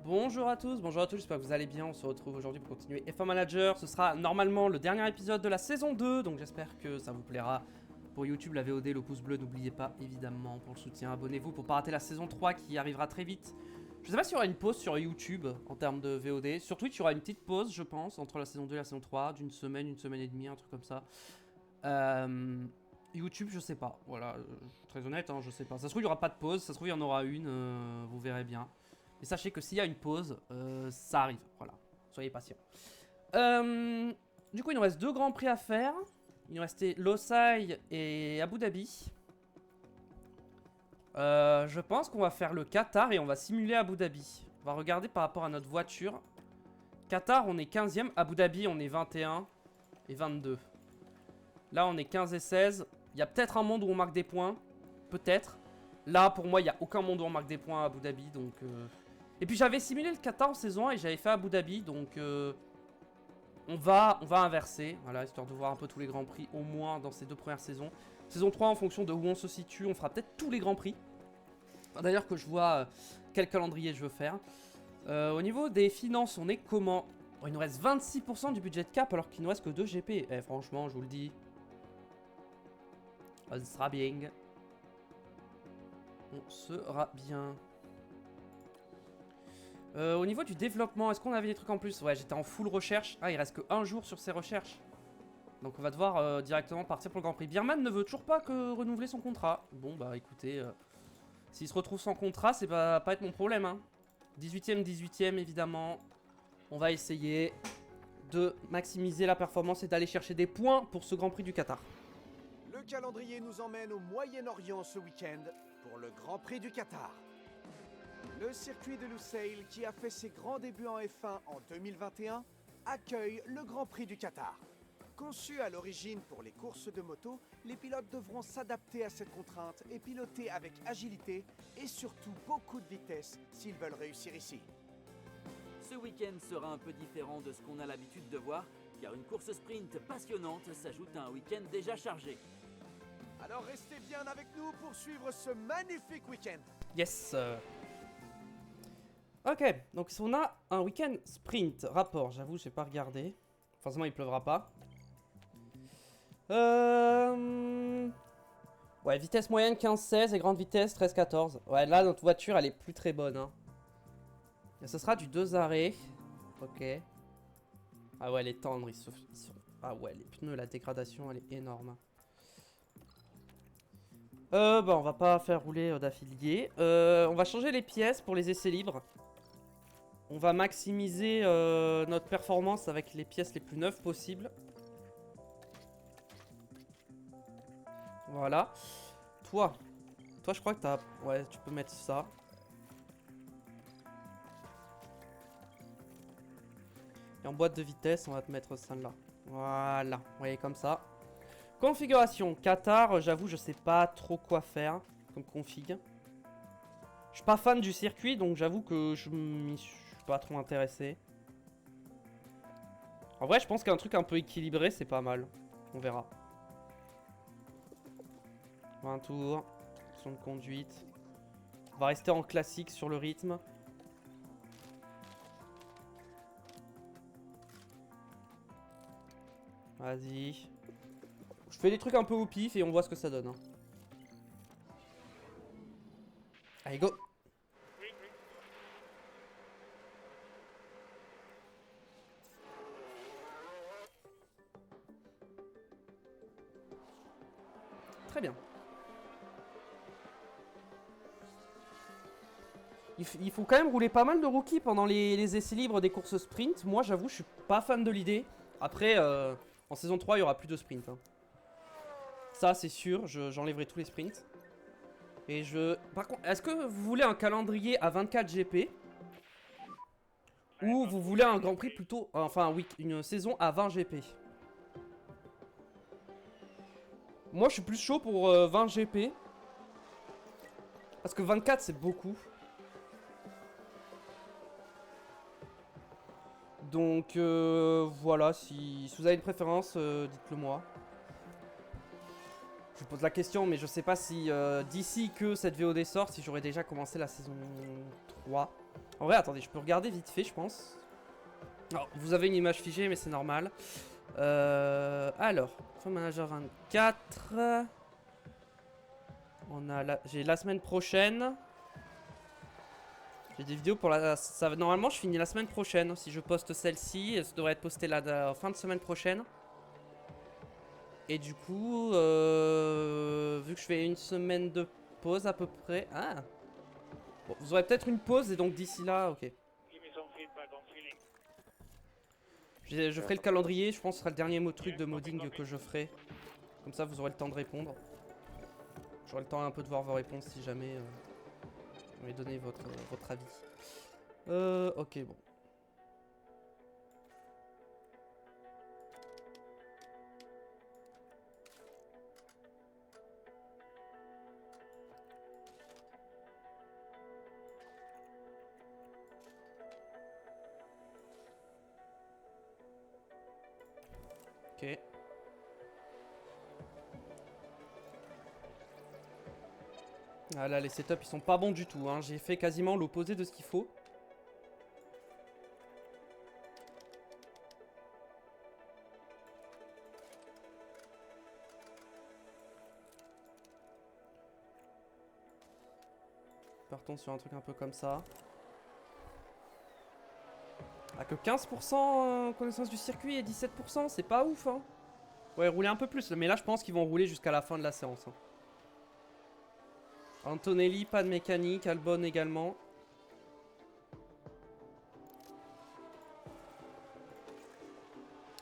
Bonjour à tous, j'espère que vous allez bien. On se retrouve aujourd'hui pour continuer F1 Manager. Ce sera normalement le dernier épisode de la saison 2, donc j'espère que ça vous plaira. Pour YouTube, la VOD, le pouce bleu, n'oubliez pas évidemment pour le soutien. Abonnez-vous pour pas rater la saison 3 qui arrivera très vite. Je sais pas s'il y aura une pause sur YouTube en termes de VOD. Sur Twitch, il y aura une petite pause, je pense, entre la saison 2 et la saison 3, d'une semaine, une semaine et demie, un truc comme ça. YouTube, je sais pas. Voilà, très honnête, hein, je sais pas. Ça se trouve, il y aura pas de pause, ça se trouve, il y en aura une, vous verrez bien. Mais sachez que s'il y a une pause, ça arrive. Voilà, soyez patients. Du coup, il nous reste 2 grands prix à faire. Il nous restait Losail et Abu Dhabi. Je pense qu'on va faire le Qatar et on va simuler Abu Dhabi. On va regarder par rapport à notre voiture. Qatar, on est 15e. Abu Dhabi, on est 21 et 22. Là, on est 15 et 16. Il y a peut-être un monde où on marque des points. Peut-être. Là, pour moi, il n'y a aucun monde où on marque des points à Abu Dhabi. Donc, Et puis, j'avais simulé le Qatar en saison 1 et j'avais fait Abu Dhabi. Donc, on va inverser. Voilà, histoire de voir un peu tous les grands prix, au moins dans ces 2 premières saisons. Saison 3, en fonction de où on se situe, on fera peut-être tous les grands prix. D'ailleurs, que je vois quel calendrier je veux faire. Au niveau des finances, on est comment? Oh, il nous reste 26% du budget de cap alors qu'il nous reste que 2 GP. Eh, franchement, je vous le dis. On sera bien. On sera bien. Au niveau du développement, est-ce qu'on avait des trucs en plus? Ouais, j'étais en full recherche. Ah, il reste que 1 jour sur ces recherches. Donc on va devoir directement partir pour le Grand Prix. Birman ne veut toujours pas que renouveler son contrat. Bon, bah écoutez, s'il se retrouve sans contrat, c'est pas être mon problème. Hein. 18ème, 18ème, évidemment. On va essayer de maximiser la performance et d'aller chercher des points pour ce Grand Prix du Qatar. Le calendrier nous emmène au Moyen-Orient ce week-end pour le Grand Prix du Qatar. Le circuit de Lusail, qui a fait ses grands débuts en F1 en 2021, accueille le Grand Prix du Qatar. Conçu à l'origine pour les courses de moto, les pilotes devront s'adapter à cette contrainte et piloter avec agilité et surtout beaucoup de vitesse s'ils veulent réussir ici. Ce week-end sera un peu différent de ce qu'on a l'habitude de voir, car une course sprint passionnante s'ajoute à un week-end déjà chargé. Alors restez bien avec nous pour suivre ce magnifique week-end. Yes. Ok, donc on a un week-end sprint. Rapport, j'avoue, j'ai pas regardé. Forcément, il pleuvra pas. Ouais, vitesse moyenne 15-16 et grande vitesse 13-14. Ouais, là, notre voiture, elle est plus très bonne. Hein. Et ce sera du 2 arrêts. Ok. Ah ouais, les tendres, ils sont... Ah ouais, les pneus, la dégradation, elle est énorme. Bah, on va pas faire rouler d'affiliés. On va changer les pièces pour les essais libres. On va maximiser notre performance avec les pièces les plus neuves possibles. Voilà. Toi, je crois que t'as... Ouais, tu peux mettre ça. Et en boîte de vitesse, on va te mettre celle-là. Voilà, vous voyez comme ça. Configuration, Qatar, j'avoue, je sais pas trop quoi faire comme config. Je suis pas fan du circuit, donc j'avoue que je suis pas trop intéressé. En vrai, je pense qu'un truc un peu équilibré, c'est pas mal. On verra. 20 tours, option de conduite. On va rester en classique sur le rythme. Vas-y. Je fais des trucs un peu au pif et on voit ce que ça donne. Hein. Allez, go! Très bien. Il faut quand même rouler pas mal de rookies pendant les essais libres des courses sprint. Moi, j'avoue, je suis pas fan de l'idée. Après, en saison 3, il y aura plus de sprint. Hein. Ça, c'est sûr, j'enlèverai tous les sprints. Et Par contre, est-ce que vous voulez un calendrier à 24 GP? Ou vous voulez un Grand Prix plutôt... Enfin, oui, une saison à 20 GP. Moi, je suis plus chaud pour 20 GP. Parce que 24, c'est beaucoup. Donc, voilà, si vous avez une préférence, dites-le moi. Je vous pose la question, mais je sais pas si d'ici que cette VOD sort, si j'aurais déjà commencé la saison 3. En vrai, attendez, je peux regarder vite fait, je pense. Alors, vous avez une image figée, mais c'est normal. Alors, Football Manager 24. J'ai la semaine prochaine. J'ai des vidéos pour la... Normalement, je finis la semaine prochaine. Si je poste celle-ci, ça devrait être posté la fin de semaine prochaine. Et du coup, vu que je fais une semaine de pause à peu près... Ah bon, vous aurez peut-être une pause et donc d'ici là, ok. Je ferai le calendrier, je pense que ce sera le dernier truc de modding que je ferai. Comme ça, vous aurez le temps de répondre. J'aurai le temps un peu de voir vos réponses si jamais vous m'avez donné votre avis. Ok, bon. Ok. Ah là, les setups ils sont pas bons du tout, hein. J'ai fait quasiment l'opposé de ce qu'il faut. Partons sur un truc un peu comme ça. Ah, que 15% connaissance du circuit et 17%, c'est pas ouf, hein. Ouais, rouler un peu plus, mais là je pense qu'ils vont rouler jusqu'à la fin de la séance, hein. Antonelli, pas de mécanique, Albon également.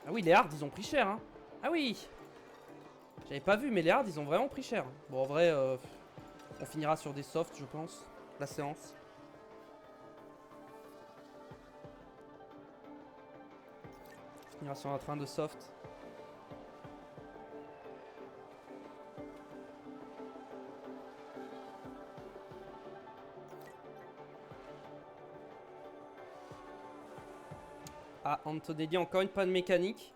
Ah oui, les hards, ils ont pris cher, hein. Ah oui. J'avais pas vu, mais les hards, ils ont vraiment pris cher. Bon, en vrai, on finira sur des softs, je pense, la séance. On finira sur un train de soft. Ah, Antonelli, encore une panne mécanique.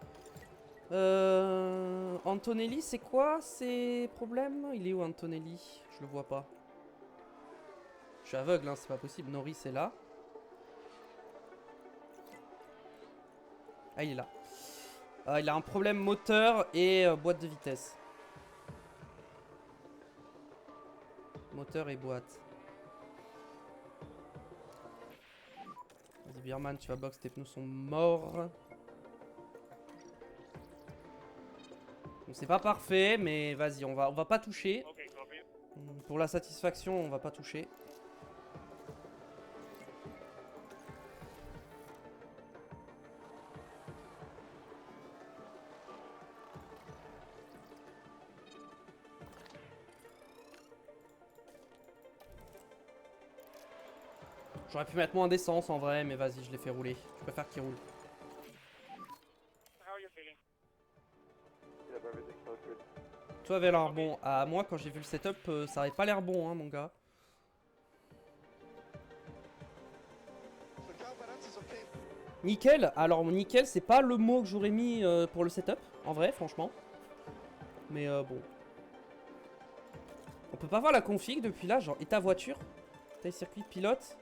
Antonelli, c'est quoi ses problèmes? Il est où Antonelli? Je le vois pas. Je suis aveugle, hein, c'est pas possible. Norris est là. Ah, il est là. Il a un problème moteur et boîte de vitesse. Moteur et boîte. Vas-y, Birman, tu vas box, tes pneus sont morts. Bon, c'est pas parfait, mais vas-y, on va pas toucher. Pour la satisfaction, on va pas toucher. J'aurais pu mettre moins d'essence en vrai, mais vas-y, je l'ai fait rouler. Je préfère qu'il roule. Tout avait l'air bon. Ah, moi, quand j'ai vu le setup, ça avait pas l'air bon, hein, mon gars. Nickel. Alors, nickel, c'est pas le mot que j'aurais mis pour le setup, en vrai, franchement. Mais bon. On peut pas voir la config depuis là, genre état voiture, taille circuit, pilote.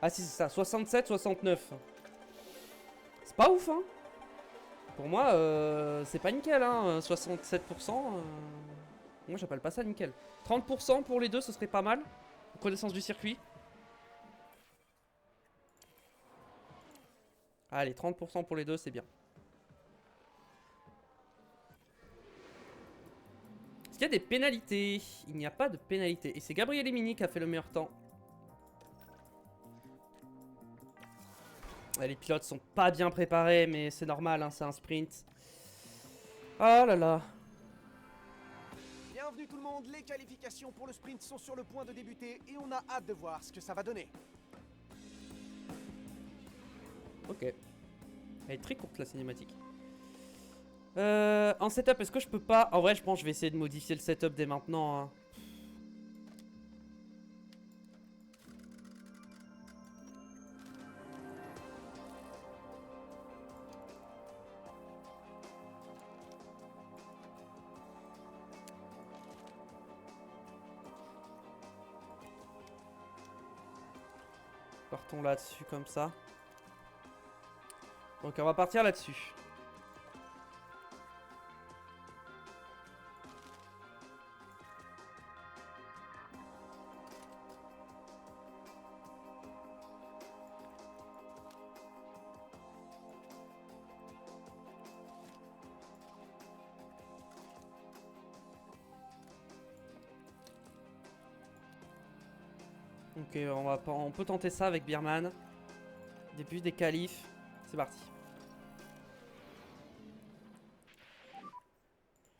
Ah si, c'est ça, 67, 69. C'est pas ouf, hein. Pour moi, c'est pas nickel, hein. 67%, moi j'appelle pas ça nickel. 30% pour les deux, ce serait pas mal. Connaissance du circuit. Allez, 30% pour les deux, c'est bien. Est-ce qu'il y a des pénalités? Il n'y a pas de pénalité. Et c'est Gabriel Emini qui a fait le meilleur temps. Les pilotes sont pas bien préparés, mais c'est normal, hein, c'est un sprint. Oh là là. Bienvenue tout le monde, les qualifications pour le sprint sont sur le point de débuter et on a hâte de voir ce que ça va donner. Ok. Elle est très courte la cinématique. En setup, est-ce que je peux pas... En vrai, je pense que je vais essayer de modifier le setup dès maintenant, hein. Partons là-dessus comme ça. Donc on va partir là-dessus. Ok, on peut tenter ça avec Birman. Début des qualifs. C'est parti.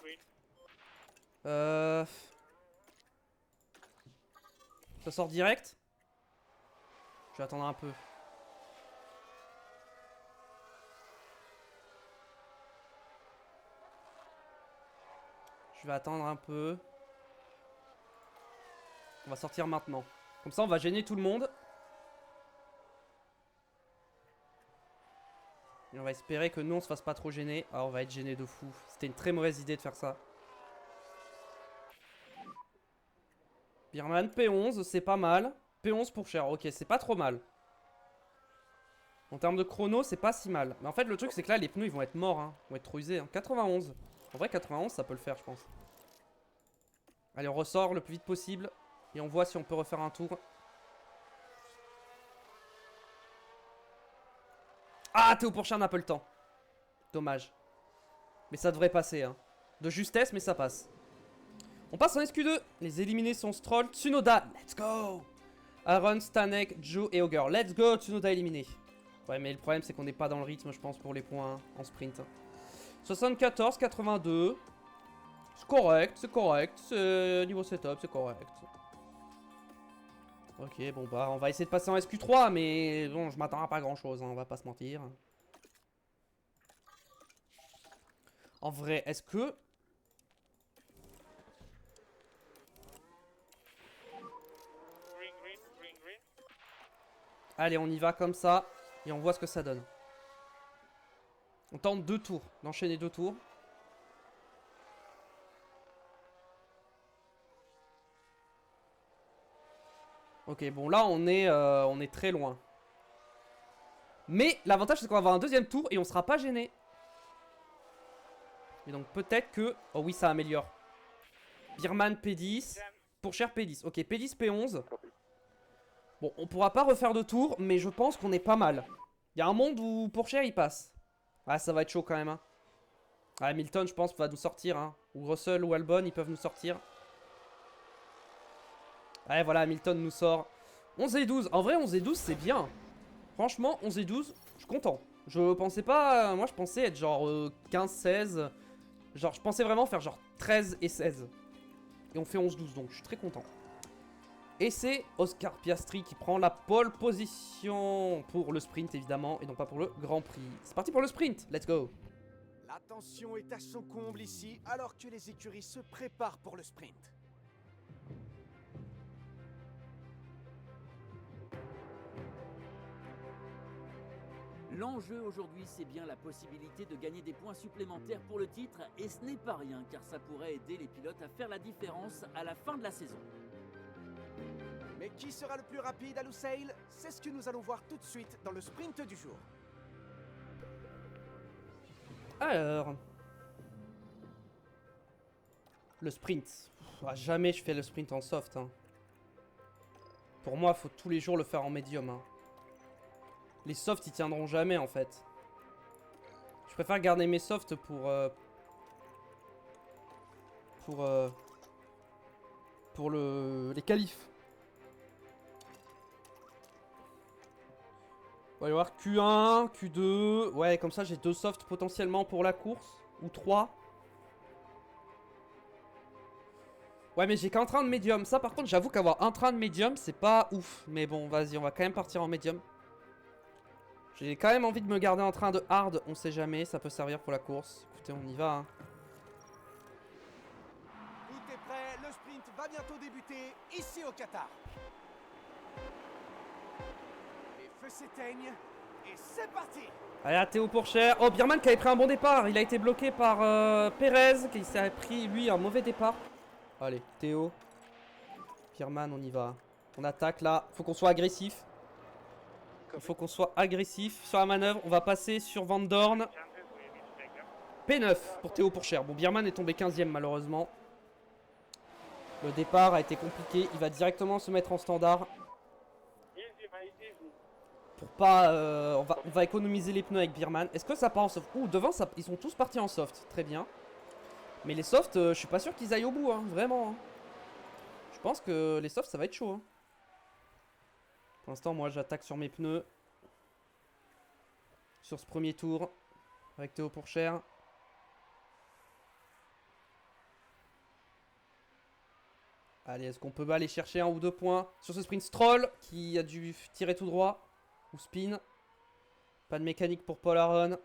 Oui. Ça sort direct? Je vais attendre un peu. Je vais attendre un peu. On va sortir maintenant. Comme ça, on va gêner tout le monde. Et on va espérer que nous, on se fasse pas trop gêner. Ah, on va être gêné de fou. C'était une très mauvaise idée de faire ça. Birman, P11, c'est pas mal. P11 pour cher, ok, c'est pas trop mal. En termes de chrono, c'est pas si mal. Mais en fait, le truc, c'est que là, les pneus, ils vont être morts. Hein. Ils vont être trop usés. Hein. 91. En vrai, 91, ça peut le faire, je pense. Allez, on ressort le plus vite possible. Et on voit si on peut refaire un tour. Ah, Théo Pourchaire n'a pas le temps. Dommage. Mais ça devrait passer, hein. De justesse, mais ça passe. On passe en SQ2. Les éliminés sont Stroll, Tsunoda. Let's go. Aaron, Stanek, Joe et Auger. Let's go, Tsunoda éliminé. Ouais, mais le problème, c'est qu'on n'est pas dans le rythme, je pense, pour les points hein, en sprint. 74, 82. C'est correct, c'est correct. Niveau setup, c'est correct. Ok, bon bah on va essayer de passer en SQ3, mais bon, je m'attends à pas grand chose, hein, on va pas se mentir. En vrai, est-ce que... Green. Allez, on y va comme ça, et on voit ce que ça donne. On tente 2 tours, d'enchaîner 2 tours. Ok, bon là on est très loin. Mais l'avantage c'est qu'on va avoir un deuxième tour et on sera pas gêné. Et donc peut-être que... Oh oui, ça améliore. Birman P10. Pourchaire P10. Ok, P10, P11. Bon, on pourra pas refaire de tour, mais je pense qu'on est pas mal. Il y a un monde où Pourchaire il passe. Ah, ça va être chaud quand même. Hein. Ah, Hamilton, je pense, va nous sortir. Hein. Ou Russell ou Albon, ils peuvent nous sortir. Ouais, voilà, Hamilton nous sort. 11 et 12. En vrai, 11 et 12, c'est bien. Franchement, 11 et 12, je suis content. Je pensais pas... Moi, je pensais être genre 15, 16. Genre, je pensais vraiment faire genre 13 et 16. Et on fait 11-12, donc je suis très content. Et c'est Oscar Piastri qui prend la pole position pour le sprint, évidemment, et non pas pour le Grand Prix. C'est parti pour le sprint, let's go. La tension est à son comble ici, alors que les écuries se préparent pour le sprint. L'enjeu aujourd'hui, c'est bien la possibilité de gagner des points supplémentaires pour le titre, et ce n'est pas rien, car ça pourrait aider les pilotes à faire la différence à la fin de la saison. Mais qui sera le plus rapide à Lusail? C'est ce que nous allons voir tout de suite dans le sprint du jour. Alors... Le sprint. Jamais je fais le sprint en soft. Hein. Pour moi, il faut tous les jours le faire en médium. Hein. Les softs, ils tiendront jamais, en fait. Je préfère garder mes softs pour les qualifs. On va y avoir Q1, Q2. Ouais, comme ça, j'ai 2 softs potentiellement pour la course. Ou 3. Ouais, mais j'ai qu'un train de médium. Ça, par contre, j'avoue qu'avoir un train de médium, c'est pas ouf. Mais bon, vas-y, on va quand même partir en médium. J'ai quand même envie de me garder en train de hard, on sait jamais, ça peut servir pour la course. Écoutez, on y va. Hein. Tout est prêt, le sprint va bientôt débuter, ici au Qatar. Les feux s'éteignent, et c'est parti. Allez, Théo Pourchaire. Oh, Birman qui avait pris un bon départ, il a été bloqué par Perez, qui s'est pris, lui, un mauvais départ. Allez, Théo. Birman, on y va. On attaque là, faut qu'on soit agressif. Il faut qu'on soit agressif sur la manœuvre. On va passer sur Van Dorn. P9 pour Théo Pourchère. Bon, Bierman est tombé 15ème malheureusement. Le départ a été compliqué. Il va directement se mettre en standard. Pour pas... on va économiser les pneus avec Bierman. Est-ce que ça part en soft? Ouh, devant, ça, ils sont tous partis en soft. Très bien. Mais les softs, je suis pas sûr qu'ils aillent au bout. Hein, vraiment. Hein. Je pense que les softs, ça va être chaud. Hein. Pour l'instant, moi, j'attaque sur mes pneus. Sur ce premier tour. Avec Théo Pourchère. Allez, est-ce qu'on peut aller chercher 1 ou 2 points sur ce sprint? Stroll qui a dû tirer tout droit. Ou spin. Pas de mécanique pour Paul Aron.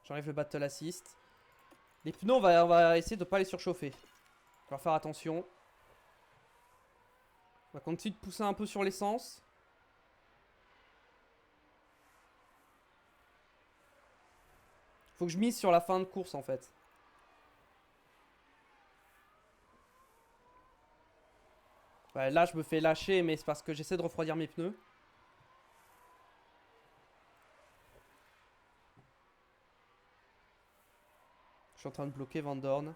J'enlève le battle assist. Les pneus, on va essayer de ne pas les surchauffer. On va faire attention. On va continuer de pousser un peu sur l'essence. Faut que je mise sur la fin de course en fait. Ouais, là, je me fais lâcher, mais c'est parce que j'essaie de refroidir mes pneus. Je suis en train de bloquer Van Dorn.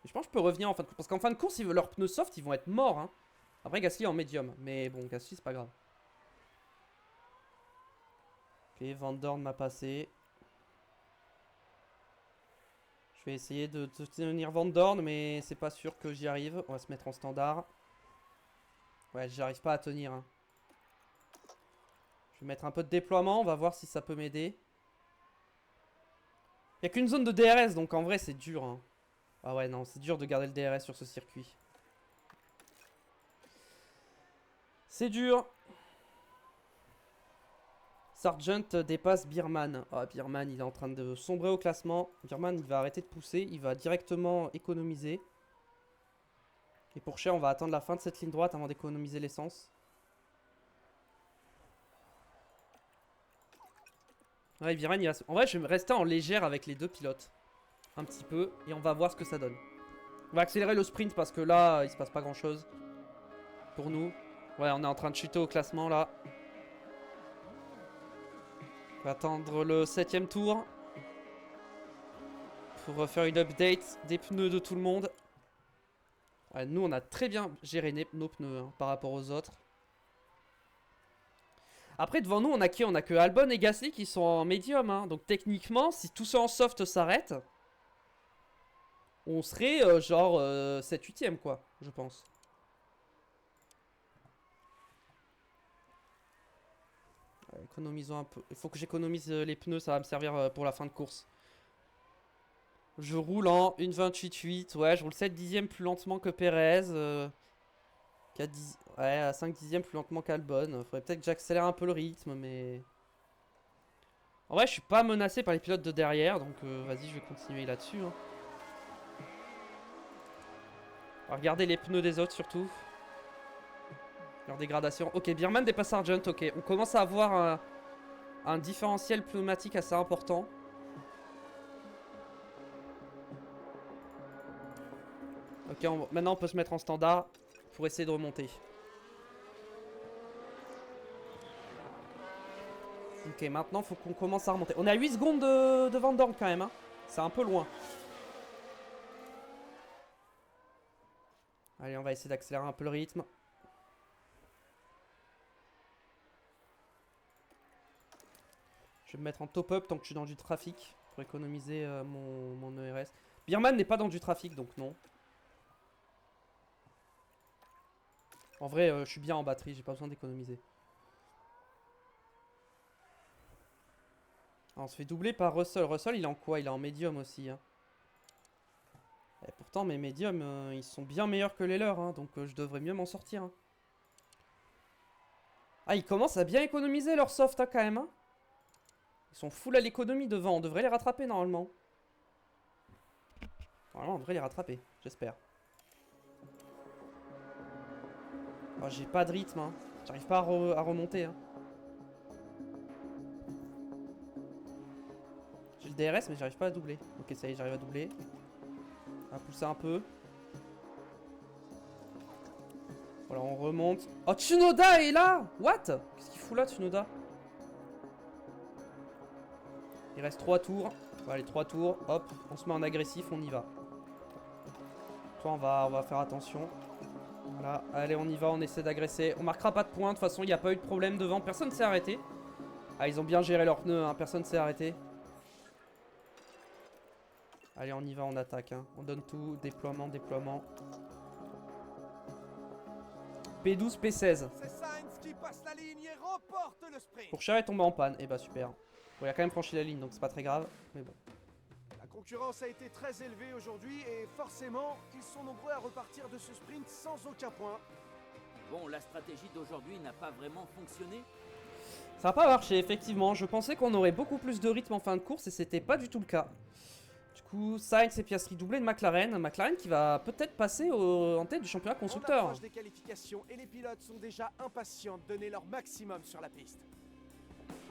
Je pense que je peux revenir en fin de course. Parce qu'en fin de course, leurs pneus soft, ils vont être morts. Hein. Après, Gasly est en médium. Mais bon, Gasly, c'est pas grave. Ok, Van Dorn m'a passé. Je vais essayer de tenir Van Dorn, mais c'est pas sûr que j'y arrive. On va se mettre en standard. Ouais, j'arrive pas à tenir. Hein. Je vais mettre un peu de déploiement. On va voir si ça peut m'aider. Il n'y a qu'une zone de DRS, donc en vrai, c'est dur. Hein. Ah ouais, non, c'est dur de garder le DRS sur ce circuit. C'est dur. Sargent dépasse Bierman. Ah, Bierman, il est en train de sombrer au classement. Bierman, il va arrêter de pousser. Il va directement économiser. Et pour Cher, on va attendre la fin de cette ligne droite avant d'économiser l'essence. Ouais, Bierman, il va... En vrai, je vais rester en légère avec les deux pilotes. Un petit peu. Et on va voir ce que ça donne. On va accélérer le sprint parce que là, il se passe pas grand chose. Pour nous. Ouais, on est en train de chuter au classement là. On va attendre le 7ème tour. Pour faire une update des pneus de tout le monde. Ouais, nous, on a très bien géré nos pneus hein, par rapport aux autres. Après, devant nous, on a qui? On a que Albon et Gasly qui sont en médium. Hein. Donc techniquement, si tous ceux en soft s'arrêtent, on serait genre 7-8ème quoi, je pense. Ouais, économisons un peu. Il faut que j'économise les pneus, ça va me servir pour la fin de course. Je roule en 1.28.8. Ouais, je roule 7 dixièmes plus lentement que Perez. 4 ouais, à 5 dixièmes plus lentement qu'Albon. Faudrait peut-être que j'accélère un peu le rythme, mais... En vrai, je suis pas menacé par les pilotes de derrière, donc vas-y, je vais continuer là-dessus. Hein. Regardez les pneus des autres, surtout. Leur dégradation. Ok, Bierman dépasse Sargent, ok. On commence à avoir un différentiel pneumatique assez important. Ok, maintenant on peut se mettre en standard pour essayer de remonter. Ok, maintenant il faut qu'on commence à remonter. On a 8 secondes de Van Dorn quand même. Hein. C'est un peu loin. Allez, on va essayer d'accélérer un peu le rythme. Je vais me mettre en top-up tant que je suis dans du trafic. Pour économiser mon ERS. Bierman n'est pas dans du trafic, donc non. En vrai, je suis bien en batterie, j'ai pas besoin d'économiser. On se fait doubler par Russell. Russell, il est en quoi? Il est en médium aussi. Hein. Et pourtant, mes médiums, ils sont bien meilleurs que les leurs. Hein, donc, je devrais mieux m'en sortir. Hein. Ah, ils commencent à bien économiser leur soft hein, quand même. Hein. Ils sont full à l'économie devant. On devrait les rattraper normalement. Normalement, on devrait les rattraper. J'espère. Oh, j'ai pas de rythme. Hein. J'arrive pas à remonter. Hein. J'ai le DRS, mais j'arrive pas à doubler. Ok, ça y est, j'arrive à doubler. On va pousser un peu. Voilà, on remonte. Oh, Tsunoda est là! What? Qu'est-ce qu'il fout là, Tsunoda? Il reste 3 tours. Allez, 3 tours. Hop, on se met en agressif, on y va. Toi, on va faire attention. Voilà, allez, on y va, on essaie d'agresser. On marquera pas de points, de toute façon, il n'y a pas eu de problème devant. Personne s'est arrêté. Ah, ils ont bien géré leurs pneus, hein. Personne s'est arrêté. Allez, on y va, on attaque. Hein. On donne tout. Déploiement, déploiement. P12, P16. C'est Sainz qui passe la ligne et remporte le sprint. Pourchère est tombé en panne. Eh bah, super. Bon, il a quand même franchi la ligne, donc c'est pas très grave. Mais bon. La concurrence a été très élevée aujourd'hui et forcément, ils sont nombreux à repartir de ce sprint sans aucun point. Bon, la stratégie d'aujourd'hui n'a pas vraiment fonctionné. Ça n'a pas marché, effectivement. Je pensais qu'on aurait beaucoup plus de rythme en fin de course et c'était pas du tout le cas. Du coup, Sainz et Piastri doublé de McLaren. McLaren qui va peut-être passer en tête du championnat On constructeur. approche des qualifications et les pilotes sont déjà impatients de donner leur maximum sur la piste.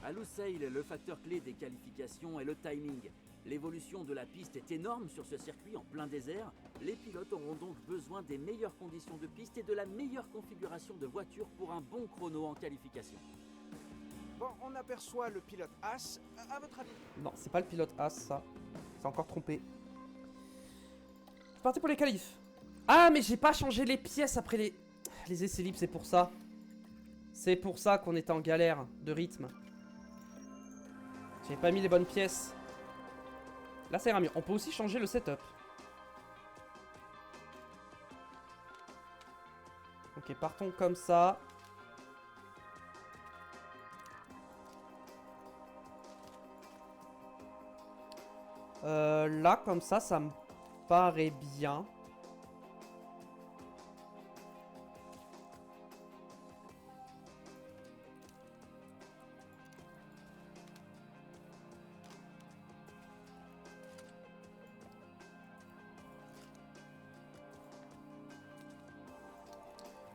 À Lusail, le facteur clé des qualifications est le timing. L'évolution de la piste est énorme sur ce circuit en plein désert. Les pilotes auront donc besoin des meilleures conditions de piste et de la meilleure configuration de voiture pour un bon chrono en qualification. Bon, on aperçoit le pilote As. À votre avis? Non, c'est pas le pilote As, ça. C'est encore trompé. C'est parti pour les qualifs. Ah, mais j'ai pas changé les pièces après les essais libres, c'est pour ça. C'est pour ça qu'on était en galère de rythme. J'ai pas mis les bonnes pièces. Là, ça ira mieux. On peut aussi changer le setup. Ok, partons comme ça. Là, comme ça me paraît bien.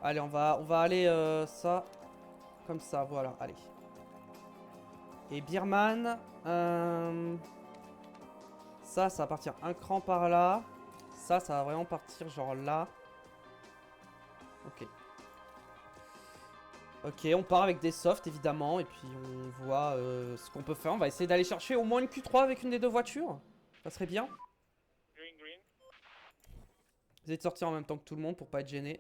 Allez, on va aller ça comme ça, voilà, allez. Et Birman, ça va partir un cran par là. Ça va vraiment partir genre là. Ok. Ok, on part avec des softs évidemment et puis on voit ce qu'on peut faire. On va essayer d'aller chercher au moins une Q3 avec une des deux voitures. Ça serait bien. Essayez de sortir en même temps que tout le monde pour pas être gêné.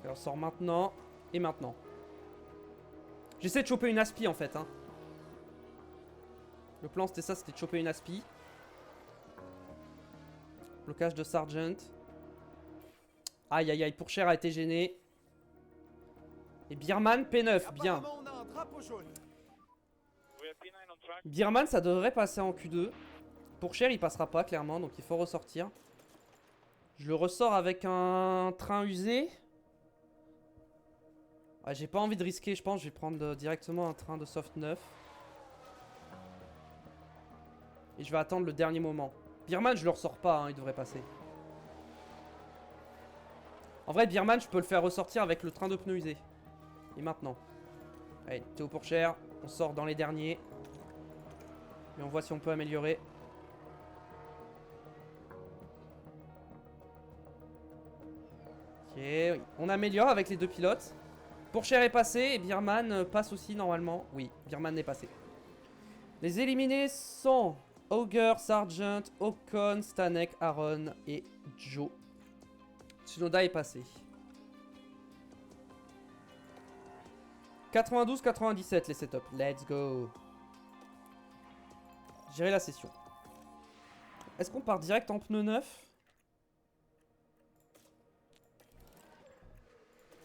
Alors sort maintenant et maintenant. J'essaie de choper une aspi en fait. Hein. Le plan c'était ça, c'était de choper une aspi. Blocage de Sargent. Aïe aïe aïe, Pourchère a été gêné. Et Birman P9, bien. Apparemment, on a un drapeau jaune. Birman ça devrait passer en Q2. Pourchère il passera pas clairement, donc il faut ressortir. Je le ressors avec un train usé. Ouais, j'ai pas envie de risquer, je pense que je vais prendre directement un train de soft 9. Et je vais attendre le dernier moment. Birman je le ressors pas, hein, il devrait passer. En vrai Birman je peux le faire ressortir avec le train de pneus usés. Et maintenant. Allez, Théo Pourchère, on sort dans les derniers. Et on voit si on peut améliorer. Ok, oui. On améliore avec les deux pilotes. Pourchère est passé et Birman passe aussi normalement. Oui, Birman est passé. Les éliminés sont Auger, Sargent, Ocon, Stanek, Aaron et Joe. Tsunoda est passé. 92-97 les setups. Let's go. Gérer la session. Est-ce qu'on part direct en pneu neuf?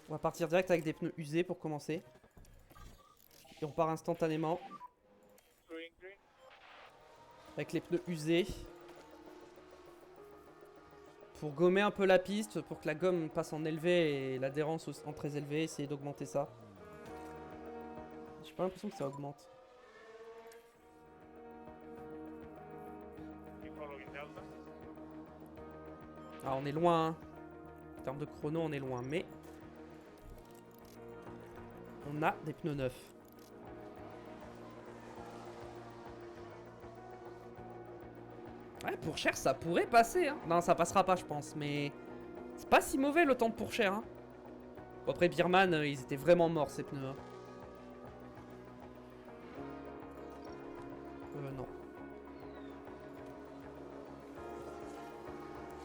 On va partir direct avec des pneus usés pour commencer. Et on part instantanément. Avec les pneus usés. Pour gommer un peu la piste, pour que la gomme passe en élevé et l'adhérence en très élevé, essayer d'augmenter ça. J'ai pas l'impression que ça augmente. Ah, on est loin. Hein. En termes de chrono, on est loin. Mais on a des pneus neufs. Ouais, pour cher, ça pourrait passer. Hein. Non, ça passera pas, je pense. Mais c'est pas si mauvais le temps de pour cher. Hein. Bon, après, Birman, ils étaient vraiment morts, ces pneus. Hein. Non.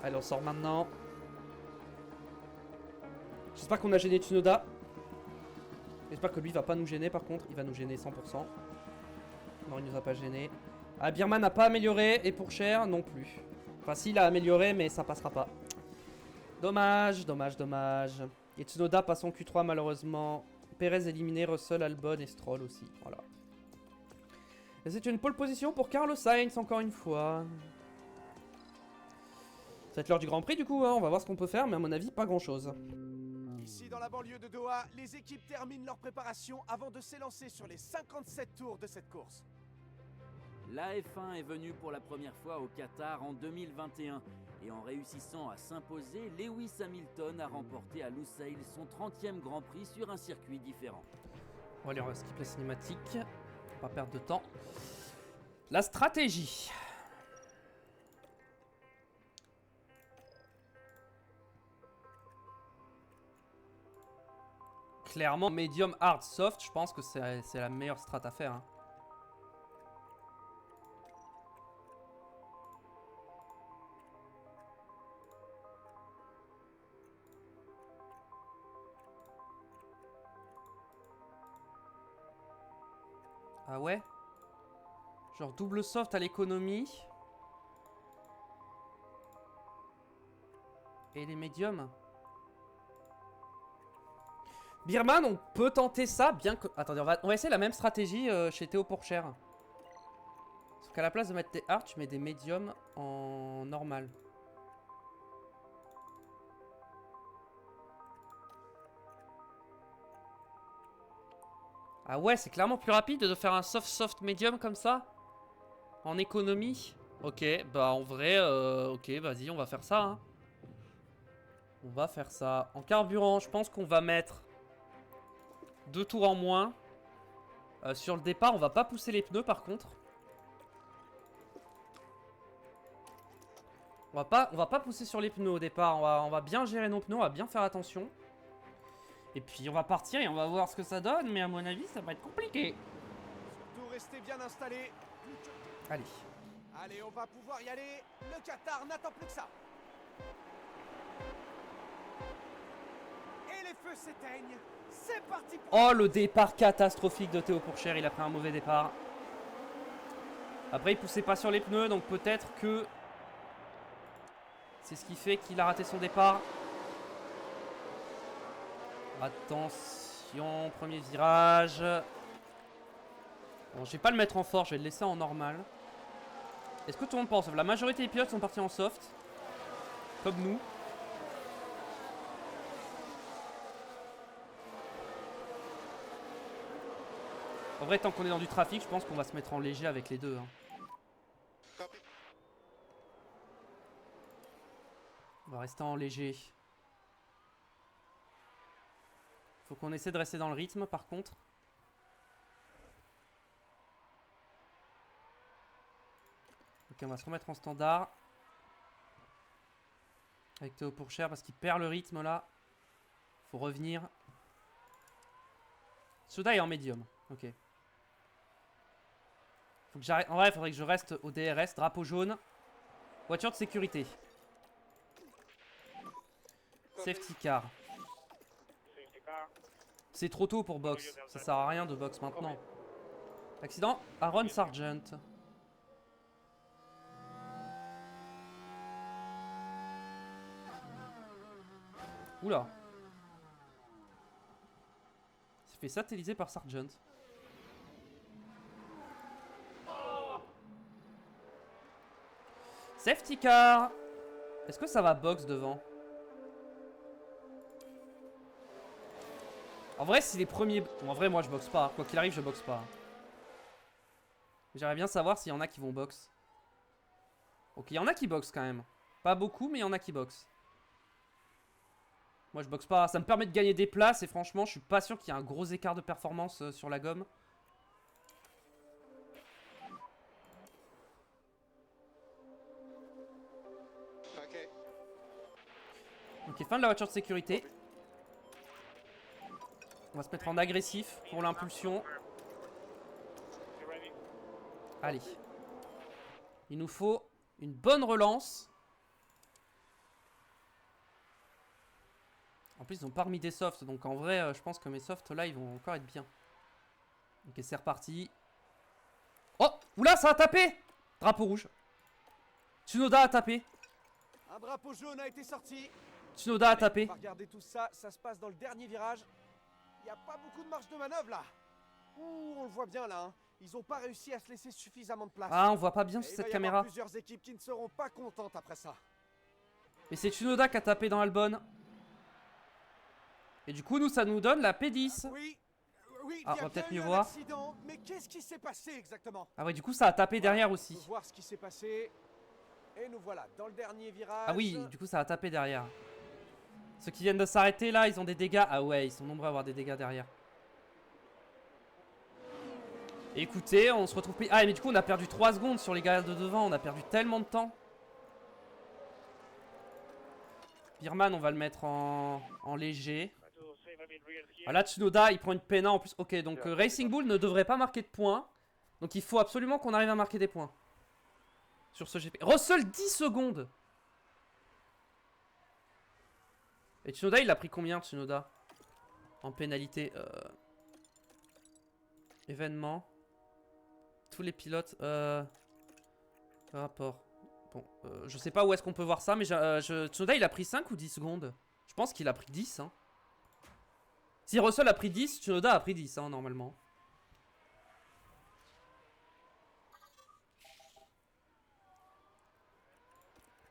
Allez, on sort maintenant. J'espère qu'on a gêné Tsunoda. J'espère que lui va pas nous gêner par contre. Il va nous gêner 100%. Non, il nous a pas gêné. Ah, Birman n'a pas amélioré. Et pour cher, non plus. Enfin, si, il a amélioré, mais ça passera pas. Dommage, dommage, dommage. Et Tsunoda passe en Q3 malheureusement. Perez éliminé, Russell, Albon et Stroll aussi. Voilà. Et c'est une pole position pour Carlos Sainz encore une fois. Ça va être l'heure du Grand Prix du coup, hein. On va voir ce qu'on peut faire, mais à mon avis, pas grand chose. Ici dans la banlieue de Doha, les équipes terminent leur préparation avant de s'élancer sur les 57 tours de cette course. La F1 est venue pour la première fois au Qatar en 2021 et en réussissant à s'imposer, Lewis Hamilton a remporté à Lusail son 30e Grand Prix sur un circuit différent. Bon allez, on va skip la cinématique. Pas perdre de temps. La stratégie. Clairement, medium, hard, soft, je pense que c'est la meilleure strat à faire. Hein. Ah ouais? Genre double soft à l'économie. Et les médiums. Birman, on peut tenter ça, bien que... Attendez, on va essayer la même stratégie chez Théo Pourchère. Sauf qu'à la place de mettre des hard, tu mets des médiums en normal. Ah ouais, c'est clairement plus rapide de faire un soft médium comme ça. En économie. Ok, bah en vrai, ok, vas-y, on va faire ça. Hein. On va faire ça. En carburant, je pense qu'on va mettre 2 tours en moins. Sur le départ, on va pas pousser les pneus par contre. On va pas pousser sur les pneus au départ. On va bien gérer nos pneus, on va bien faire attention. Et puis on va partir et on va voir ce que ça donne. Mais à mon avis, ça va être compliqué. Surtout restez bien installés. Allez. Allez, on va pouvoir y aller. Le Qatar n'attend plus que ça. Et les feux s'éteignent. C'est parti pour... Oh, le départ catastrophique de Théo Pourchère. Il a pris un mauvais départ. Après, il poussait pas sur les pneus. Donc peut-être que c'est ce qui fait qu'il a raté son départ. Attention, premier virage. Bon, je vais pas le mettre en fort, je vais le laisser en normal. Est-ce que tout le monde pense? La majorité des pilotes sont partis en soft. Comme nous. En vrai, tant qu'on est dans du trafic, je pense qu'on va se mettre en léger avec les deux. Hein. On va rester en léger. Faut qu'on essaie de rester dans le rythme par contre. Ok, on va se remettre en standard. Avec Théo Pourchère parce qu'il perd le rythme là. Faut revenir. Tsunoda est en médium. Ok. Faut que j'arrête. En vrai, il faudrait que je reste au DRS. Drapeau jaune. Voiture de sécurité. Safety car. C'est trop tôt pour box. Ça sert à rien de box maintenant. Accident. Aaron Sargent. Oula. Il s'est fait satelliser par Sargent. Safety car. Est-ce que ça va box devant? En vrai, si les premiers... Bon, en vrai, moi, je boxe pas. Quoi qu'il arrive, je boxe pas. J'aimerais bien savoir s'il y en a qui vont box. Ok, il y en a qui boxent quand même. Pas beaucoup, mais il y en a qui boxent. Moi je boxe pas, ça me permet de gagner des places et franchement je suis pas sûr qu'il y ait un gros écart de performance sur la gomme. Ok, fin de la voiture de sécurité. On va se mettre en agressif pour l'impulsion. Allez. Il nous faut une bonne relance. En plus, ils ont pas remis des softs. Donc en vrai, je pense que mes softs là, ils vont encore être bien. Ok, c'est reparti. Oh! Oula, ça a tapé! Drapeau rouge. Tsunoda a tapé. Un drapeau jaune a été sorti. Tsunoda a tapé. On va regarder tout ça, ça se passe dans le dernier virage. Il n'y a pas beaucoup de marge de manœuvre là. Ouh, on le voit bien là. Hein. Ils n'ont pas réussi à se laisser suffisamment de place. Ah, on voit pas bien Et sur il cette va y caméra. avoir plusieurs équipes qui ne seront pas contentes après ça. Et c'est Tsunoda qui a tapé dans Albon. Et du coup, nous, ça nous donne la P10. Oui, oui, Ah, il y on va a peut-être bien eu mieux un voir. accident, mais qu'est-ce qui s'est passé exactement? Ah ouais, du coup, ça a tapé derrière On aussi. peut voir ce qui s'est passé. Et nous voilà dans le dernier virage. Ah oui, du coup, ça a tapé derrière. Ceux qui viennent de s'arrêter là, ils ont des dégâts. Ah ouais, ils sont nombreux à avoir des dégâts derrière. Écoutez, on se retrouve... Ah, mais du coup, on a perdu 3 secondes sur les gars de devant. On a perdu tellement de temps. Birman, on va le mettre en léger. Voilà, Tsunoda, il prend une pena en plus. Ok, donc Racing Bull ne devrait pas marquer de points. Donc il faut absolument qu'on arrive à marquer des points. Sur ce GP. Russell, 10 secondes. Et Tsunoda, il a pris combien, Tsunoda? En pénalité. Événement. Tous les pilotes. Rapport. Bon, je sais pas où est-ce qu'on peut voir ça, mais Tsunoda, il a pris 5 ou 10 secondes? Je pense qu'il a pris 10, hein. Si Russell a pris 10, Tsunoda a pris 10, hein, normalement.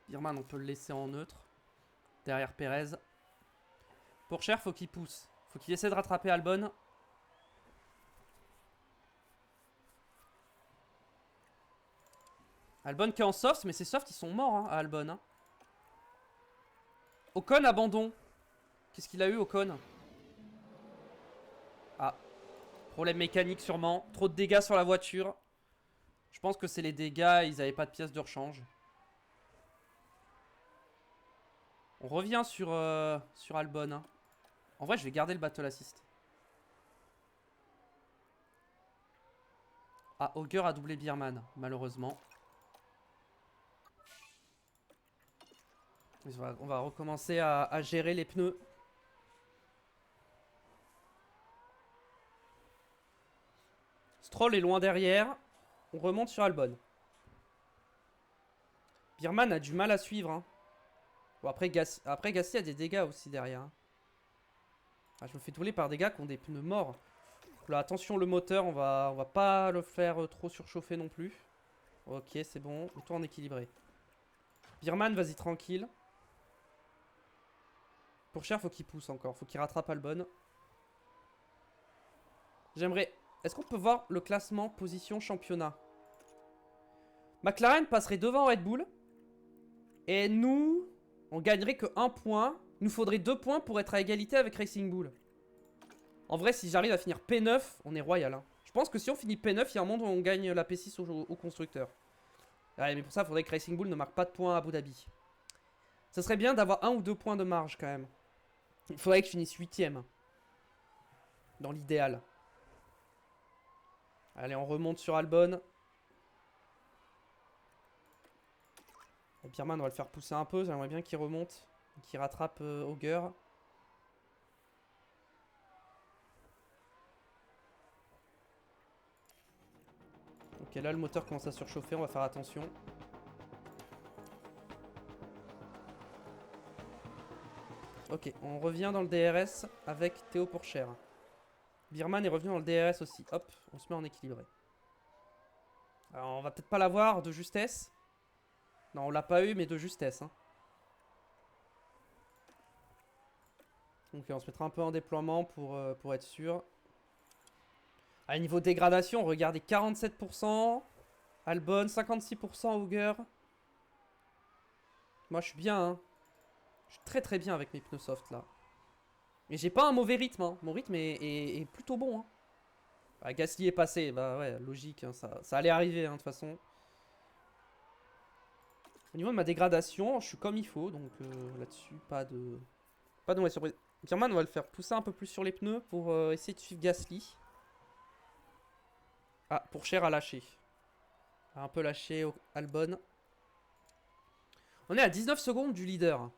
Birman, on peut le laisser en neutre. Derrière Perez. Pourchaire, faut qu'il pousse. Faut qu'il essaie de rattraper Albon. Albon qui est en soft, mais ces softs, ils sont morts, hein, à Albon. Hein. Ocon, abandon. Qu'est-ce qu'il a eu, Ocon? Ah. Problème mécanique, sûrement. Trop de dégâts sur la voiture. Je pense que c'est les dégâts, ils n'avaient pas de pièces de rechange. On revient sur Albon. Hein. En vrai, je vais garder le battle assist. Ah, Auger a doublé Birman, malheureusement. On va recommencer à gérer les pneus. Stroll est loin derrière. On remonte sur Albon. Birman a du mal à suivre. Hein. Bon, après, Gasly a des dégâts aussi derrière. Hein. Ah, je me fais doubler par des gars qui ont des pneus morts. Là, attention le moteur, on va pas le faire trop surchauffer non plus. Ok, c'est bon. Le tour en équilibré. Birman, vas-y tranquille. Pourchaire, faut qu'il pousse encore. Faut qu'il rattrape Albon. J'aimerais... Est-ce qu'on peut voir le classement position championnat? McLaren passerait devant Red Bull. Et nous, on gagnerait que 1 point. Il nous faudrait 2 points pour être à égalité avec Racing Bull. En vrai, si j'arrive à finir P9, on est royal. Hein. Je pense que si on finit P9, il y a un monde où on gagne la P6 au constructeur. Ouais, mais pour ça, il faudrait que Racing Bull ne marque pas de points à Abu Dhabi. Ça serait bien d'avoir 1 ou 2 points de marge quand même. Il faudrait que je finisse 8ème. Dans l'idéal. Allez, on remonte sur Albon. Birman, on va le faire pousser un peu. J'aimerais bien qu'il remonte. Qu'il rattrape Auger. Ok, là, le moteur commence à surchauffer. On va faire attention. Ok, on revient dans le DRS avec Théo Pourchaire. Birman est revenu dans le DRS aussi. Hop, on se met en équilibré. Alors, on va peut-être pas l'avoir de justesse. Non, on l'a pas eu, mais de justesse. Hein. Ok, on se mettra un peu en déploiement pour être sûr. À niveau dégradation, regardez, 47%. Albon, 56% Auger. Moi, je suis bien, hein. Je suis très très bien avec mes pneus soft, là. Et j'ai pas un mauvais rythme, hein. Mon rythme est plutôt bon, hein. Ah, Gasly est passé, bah ouais, logique, hein, ça allait arriver, hein, de toute façon. Au niveau de ma dégradation, je suis comme il faut, donc là-dessus, pas de mauvaise surprise. Birman, on va le faire pousser un peu plus sur les pneus pour essayer de suivre Gasly. Ah, Pourchaire a lâché. A un peu lâché Albon. On est à 19 secondes du leader.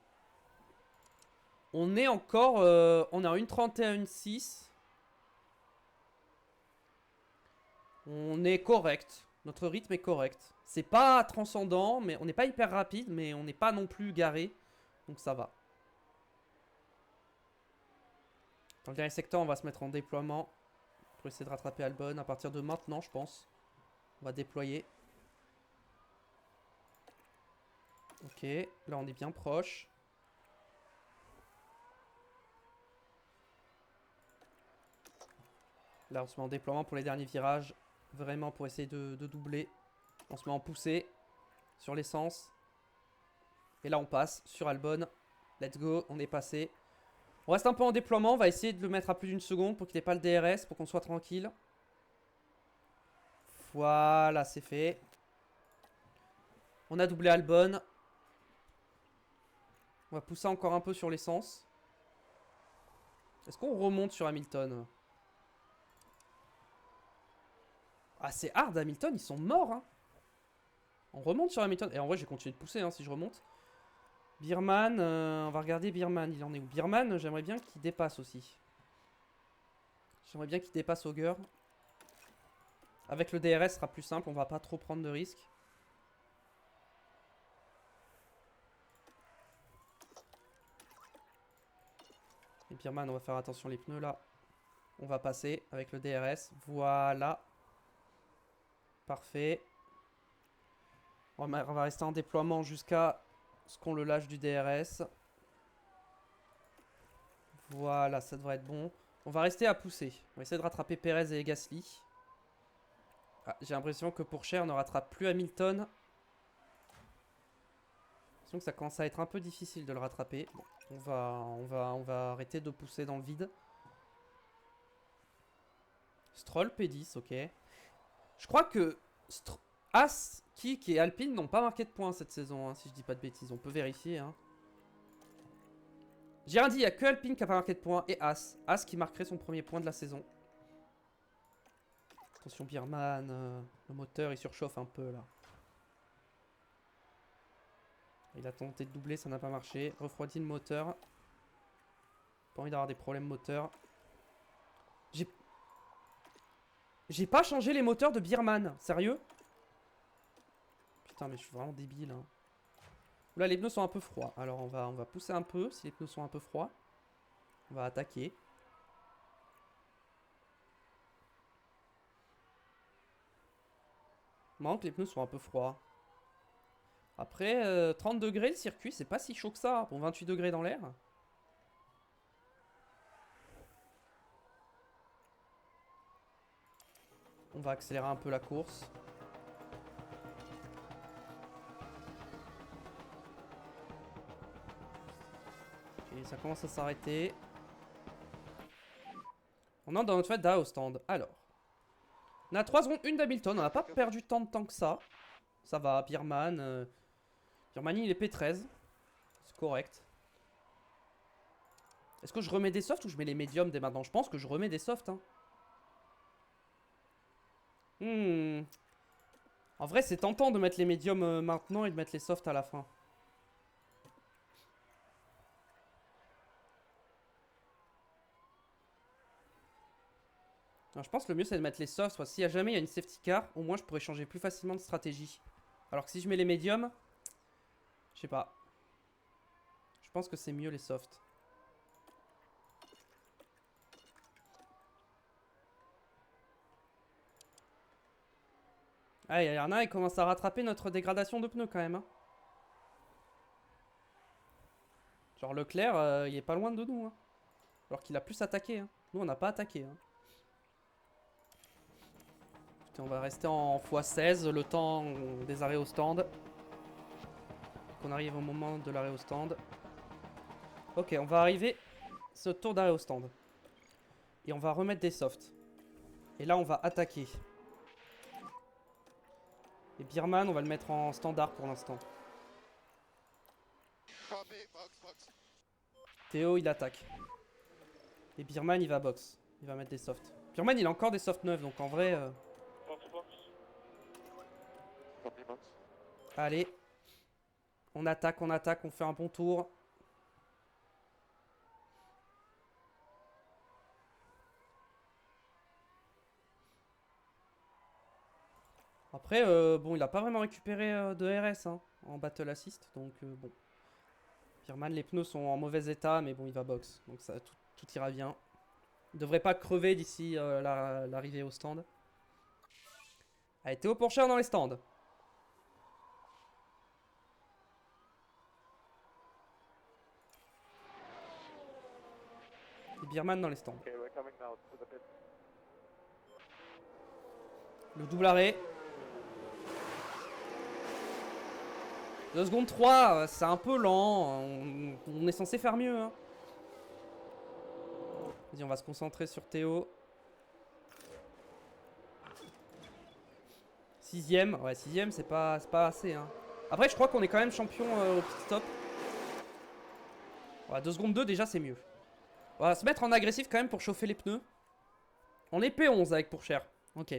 On est encore... on est en 1.31, 1.6. On est correct. Notre rythme est correct. C'est pas transcendant, mais on n'est pas hyper rapide, mais on n'est pas non plus garé. Donc ça va. Dans le dernier secteur, on va se mettre en déploiement pour essayer de rattraper Albon. À partir de maintenant, je pense. On va déployer. Ok, là on est bien proche. Là on se met en déploiement pour les derniers virages. Vraiment pour essayer de doubler. On se met en poussée sur l'essence. Et là on passe sur Albon. Let's go, on est passé. On reste un peu en déploiement, on va essayer de le mettre à plus d'une seconde pour qu'il n'ait pas le DRS, pour qu'on soit tranquille. Voilà, c'est fait. On a doublé Albon. On va pousser encore un peu sur l'essence. Est-ce qu'on remonte sur Hamilton? Ah, c'est hard, Hamilton, ils sont morts, hein. On remonte sur Hamilton. Et en vrai, je vais continuer de pousser, hein, si je remonte. Birman, on va regarder Birman, il en est où? Birman, j'aimerais bien qu'il dépasse aussi. J'aimerais bien qu'il dépasse Auger. Avec le DRS, ce sera plus simple, on va pas trop prendre de risques. Et Birman, on va faire attention les pneus là. On va passer avec le DRS. Voilà. Parfait. On va rester en déploiement jusqu'à ce qu'on le lâche du DRS. Voilà, ça devrait être bon. On va rester à pousser. On va essayer de rattraper Perez et Gasly. Ah, j'ai l'impression que Pourchaire ne rattrape plus Hamilton. J'ai l'impression que ça commence à être un peu difficile de le rattraper. Bon, on va arrêter de pousser dans le vide. Stroll P10, ok. Je crois que As, Kik et Alpine n'ont pas marqué de points cette saison, hein, si je dis pas de bêtises. On peut vérifier. Hein. J'ai rien dit, il n'y a que Alpine qui n'a pas marqué de points et As. As qui marquerait son premier point de la saison. Attention Birman, le moteur il surchauffe un peu là. Il a tenté de doubler, ça n'a pas marché. Refroidit le moteur. Pas envie d'avoir des problèmes moteurs. J'ai pas changé les moteurs de Birman, sérieux? Putain mais je suis vraiment débile. Hein. Là les pneus sont un peu froids. Alors on va pousser un peu si les pneus sont un peu froids. On va attaquer. Marrant que les pneus sont un peu froids. Après 30 degrés le circuit c'est pas si chaud que ça. Pour 28 degrés dans l'air. On va accélérer un peu la course. Ok, ça commence à s'arrêter. On entre dans notre fête au stand. Alors. On a 3 secondes 1 d'Hamilton. On n'a pas perdu tant de temps que ça. Ça va, Birman. Birmani il est P13. C'est correct. Est-ce que je remets des softs ou je mets les médiums dès maintenant? Je pense que je remets des softs. Hein. En vrai, c'est tentant de mettre les médiums maintenant et de mettre les softs à la fin. Alors, je pense que le mieux, c'est de mettre les softs. Si jamais il y a une safety car, au moins, je pourrais changer plus facilement de stratégie. Alors que si je mets les médiums, je sais pas. Je pense que c'est mieux les softs. Ah, il y en a, il commence à rattraper notre dégradation de pneus quand même. Hein. Genre Leclerc, il est pas loin de nous. Hein. Alors qu'il a plus attaqué. Hein. Nous, on n'a pas attaqué. Hein. Putain, on va rester en x16 le temps des arrêts au stand. qu'on arrive au moment de l'arrêt au stand. Ok, on va arriver ce tour d'arrêt au stand. Et on va remettre des softs. Et là, on va attaquer. Et Birman, on va le mettre en standard pour l'instant. Théo, il attaque. Et Birman, il va box. Il va mettre des softs. Birman, il a encore des softs neufs, donc en vrai... Allez. On attaque, on fait un bon tour. Après, bon, il a pas vraiment récupéré de RS hein, en battle assist, donc bon. Birman, les pneus sont en mauvais état, mais bon, il va box, donc ça, tout ira bien. Il devrait pas crever d'ici l'arrivée au stand. Allez, Théo Pourchère dans les stands. Et Birman dans les stands. Le double arrêt. 2 secondes 3, c'est un peu lent. On est censé faire mieux. Hein. Vas-y, on va se concentrer sur Théo. 6ème. Ouais, 6ème, c'est pas assez. Hein. Après, je crois qu'on est quand même champion au pit stop. Voilà, 2 secondes 2, déjà, c'est mieux. On va se mettre en agressif quand même pour chauffer les pneus. On est P11 avec Pourchère. Ok.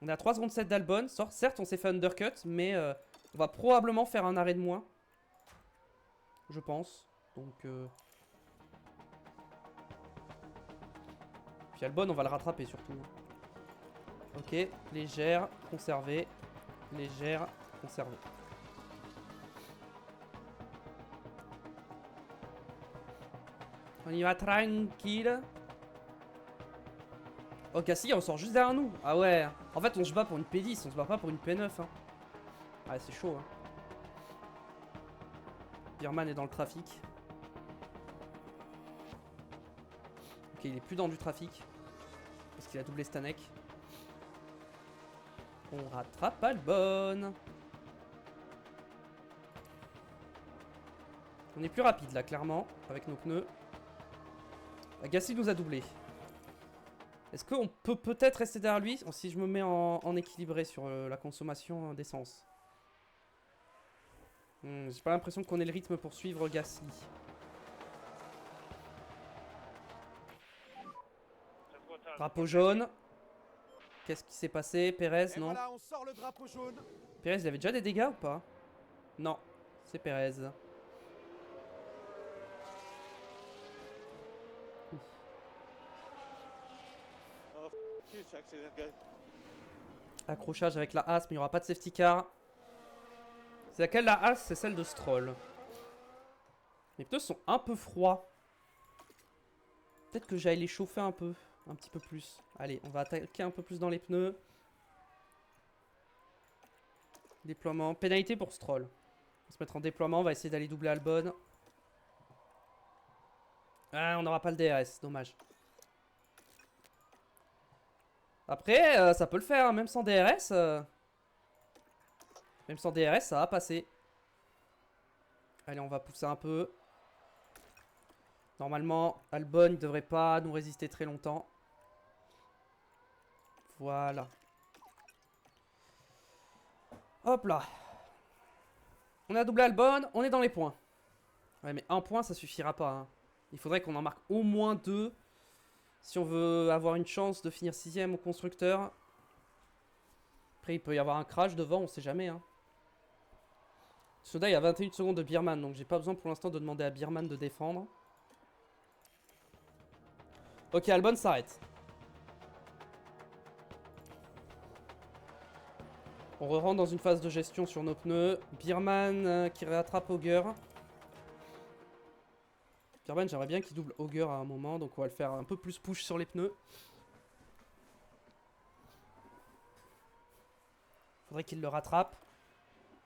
On est à 3 secondes 7 d'Albon. Certes, on s'est fait undercut, mais on va probablement faire un arrêt de moins. Je pense. Donc... Puis Albon, on va le rattraper surtout. Ok, légère, conservée. Légère, conservée. On y va tranquille. Oh, Cassie, on sort juste derrière nous. Ah ouais. En fait, on se bat pour une P10, on se bat pas pour une P9. Hein. Ouais, c'est chaud. Hein. Birman est dans le trafic. Ok, il est plus dans du trafic. Parce qu'il a doublé Stanek. On rattrape Albon. On est plus rapide là, clairement, avec nos pneus. Gasly nous a doublé. Est-ce qu'on peut peut-être rester derrière lui si je me mets en équilibré sur la consommation d'essence? J'ai pas l'impression qu'on ait le rythme pour suivre Gasly. Drapeau jaune. Qu'est-ce qui s'est passé? Pérez, non? Voilà, on sort le drapeau jaune. Pérez, il avait déjà des dégâts ou pas? Non, c'est Pérez. Accrochage avec la As, mais il n'y aura pas de safety car. C'est laquelle la As? C'est celle de Stroll. Les pneus sont un peu froids. Peut-être que j'aille les chauffer un petit peu plus. Allez, on va attaquer un peu plus dans les pneus. Déploiement. Pénalité pour Stroll. On va se mettre en déploiement, on va essayer d'aller doubler Albon. Ah, on n'aura pas le DRS, dommage. Après, ça peut le faire, hein, même sans DRS. Même sans DRS, ça va passer. Allez, on va pousser un peu. Normalement, Albon ne devrait pas nous résister très longtemps. Voilà. Hop là. On a doublé Albon, on est dans les points. Ouais, mais un point, ça suffira pas. Hein. Il faudrait qu'on en marque au moins 2. Si on veut avoir une chance de finir 6ème au constructeur. Après, il peut y avoir un crash devant, on sait jamais. Hein. Soda, il y a 21 secondes de Birman, donc j'ai pas besoin pour l'instant de demander à Birman de défendre. Ok, Albon s'arrête. On re-rentre dans une phase de gestion sur nos pneus. Birman qui rattrape Auger. Birman, j'aimerais bien qu'il double Auger à un moment, donc on va le faire un peu plus push sur les pneus. Faudrait qu'il le rattrape.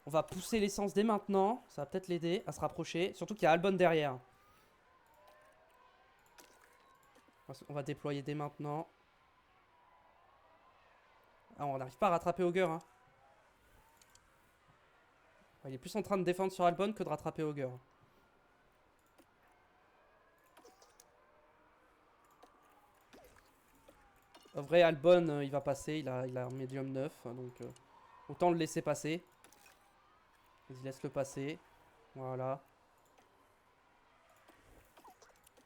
On va pousser l'essence dès maintenant. Ça va peut-être l'aider à se rapprocher. Surtout qu'il y a Albon derrière. On va déployer dès maintenant. Ah, on n'arrive pas à rattraper Auger. Hein. Il est plus en train de défendre sur Albon que de rattraper Augur. En vrai, Albon, il va passer. Il a un médium 9. Donc, autant le laisser passer. Vas-y, laisse-le passer. Voilà.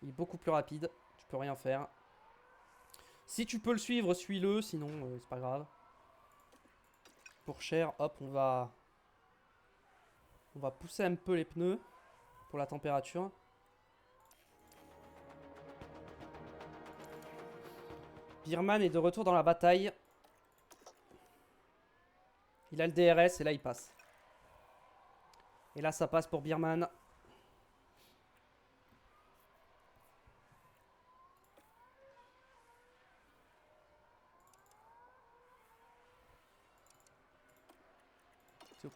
Il est beaucoup plus rapide. Tu peux rien faire. Si tu peux le suivre, suis-le. Sinon, c'est pas grave. Pour cher, hop, on va pousser un peu les pneus pour la température. Birman est de retour dans la bataille. Il a le DRS et là il passe. Et là ça passe pour Birman.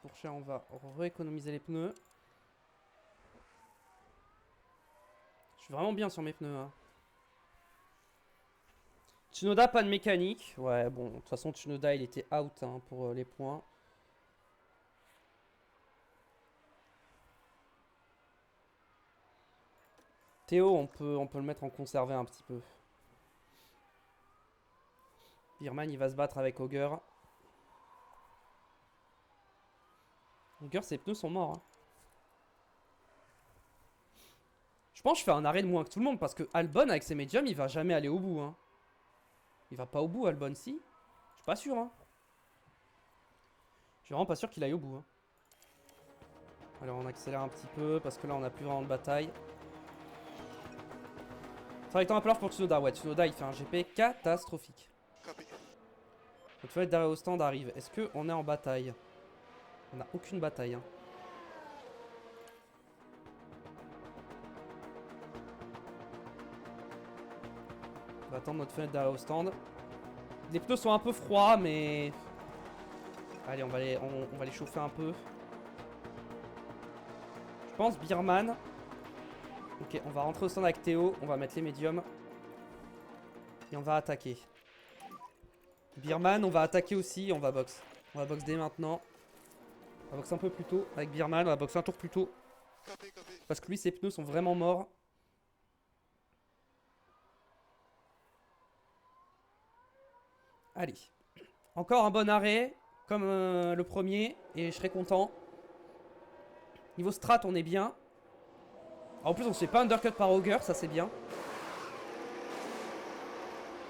Pour cher, on va rééconomiser les pneus. Je suis vraiment bien sur mes pneus. Hein. Tsunoda, pas de mécanique. Ouais, bon, de toute façon, Tsunoda, il était out hein, pour les points. Théo, on peut le mettre en conservé un petit peu. Birman, il va se battre avec Augur. Augur, ses pneus sont morts. Hein. Je pense que je fais un arrêt de moins que tout le monde parce que Albon, avec ses médiums, il va jamais aller au bout. Hein. Il va pas au bout, Albon, si. Je suis pas sûr. Hein. Je suis vraiment pas sûr qu'il aille au bout. Hein. Alors, on accélère un petit peu parce que là, on a plus vraiment de bataille. Trajectoire un peu large pour Tsunoda. Ouais, Tsunoda, il fait un GP catastrophique. Notre fenêtre d'arrêt au stand arrive. Est-ce qu'on est en bataille? On n'a aucune bataille. Hein. On va attendre notre fenêtre d'arrêt au stand. Les pneus sont un peu froids, mais... Allez, on va les chauffer un peu. Je pense Birman. Ok, on va rentrer au stand avec Théo. On va mettre les médiums. Et on va attaquer. Birman, on va attaquer aussi. On va box. On va box dès maintenant. On va boxer un peu plus tôt avec Birman. On va boxer un tour plus tôt. Parce que lui, ses pneus sont vraiment morts. Allez. Encore un bon arrêt. Comme le premier. Et je serai content. Niveau strat, on est bien. En plus, on se fait pas undercut par Augur. Ça, c'est bien.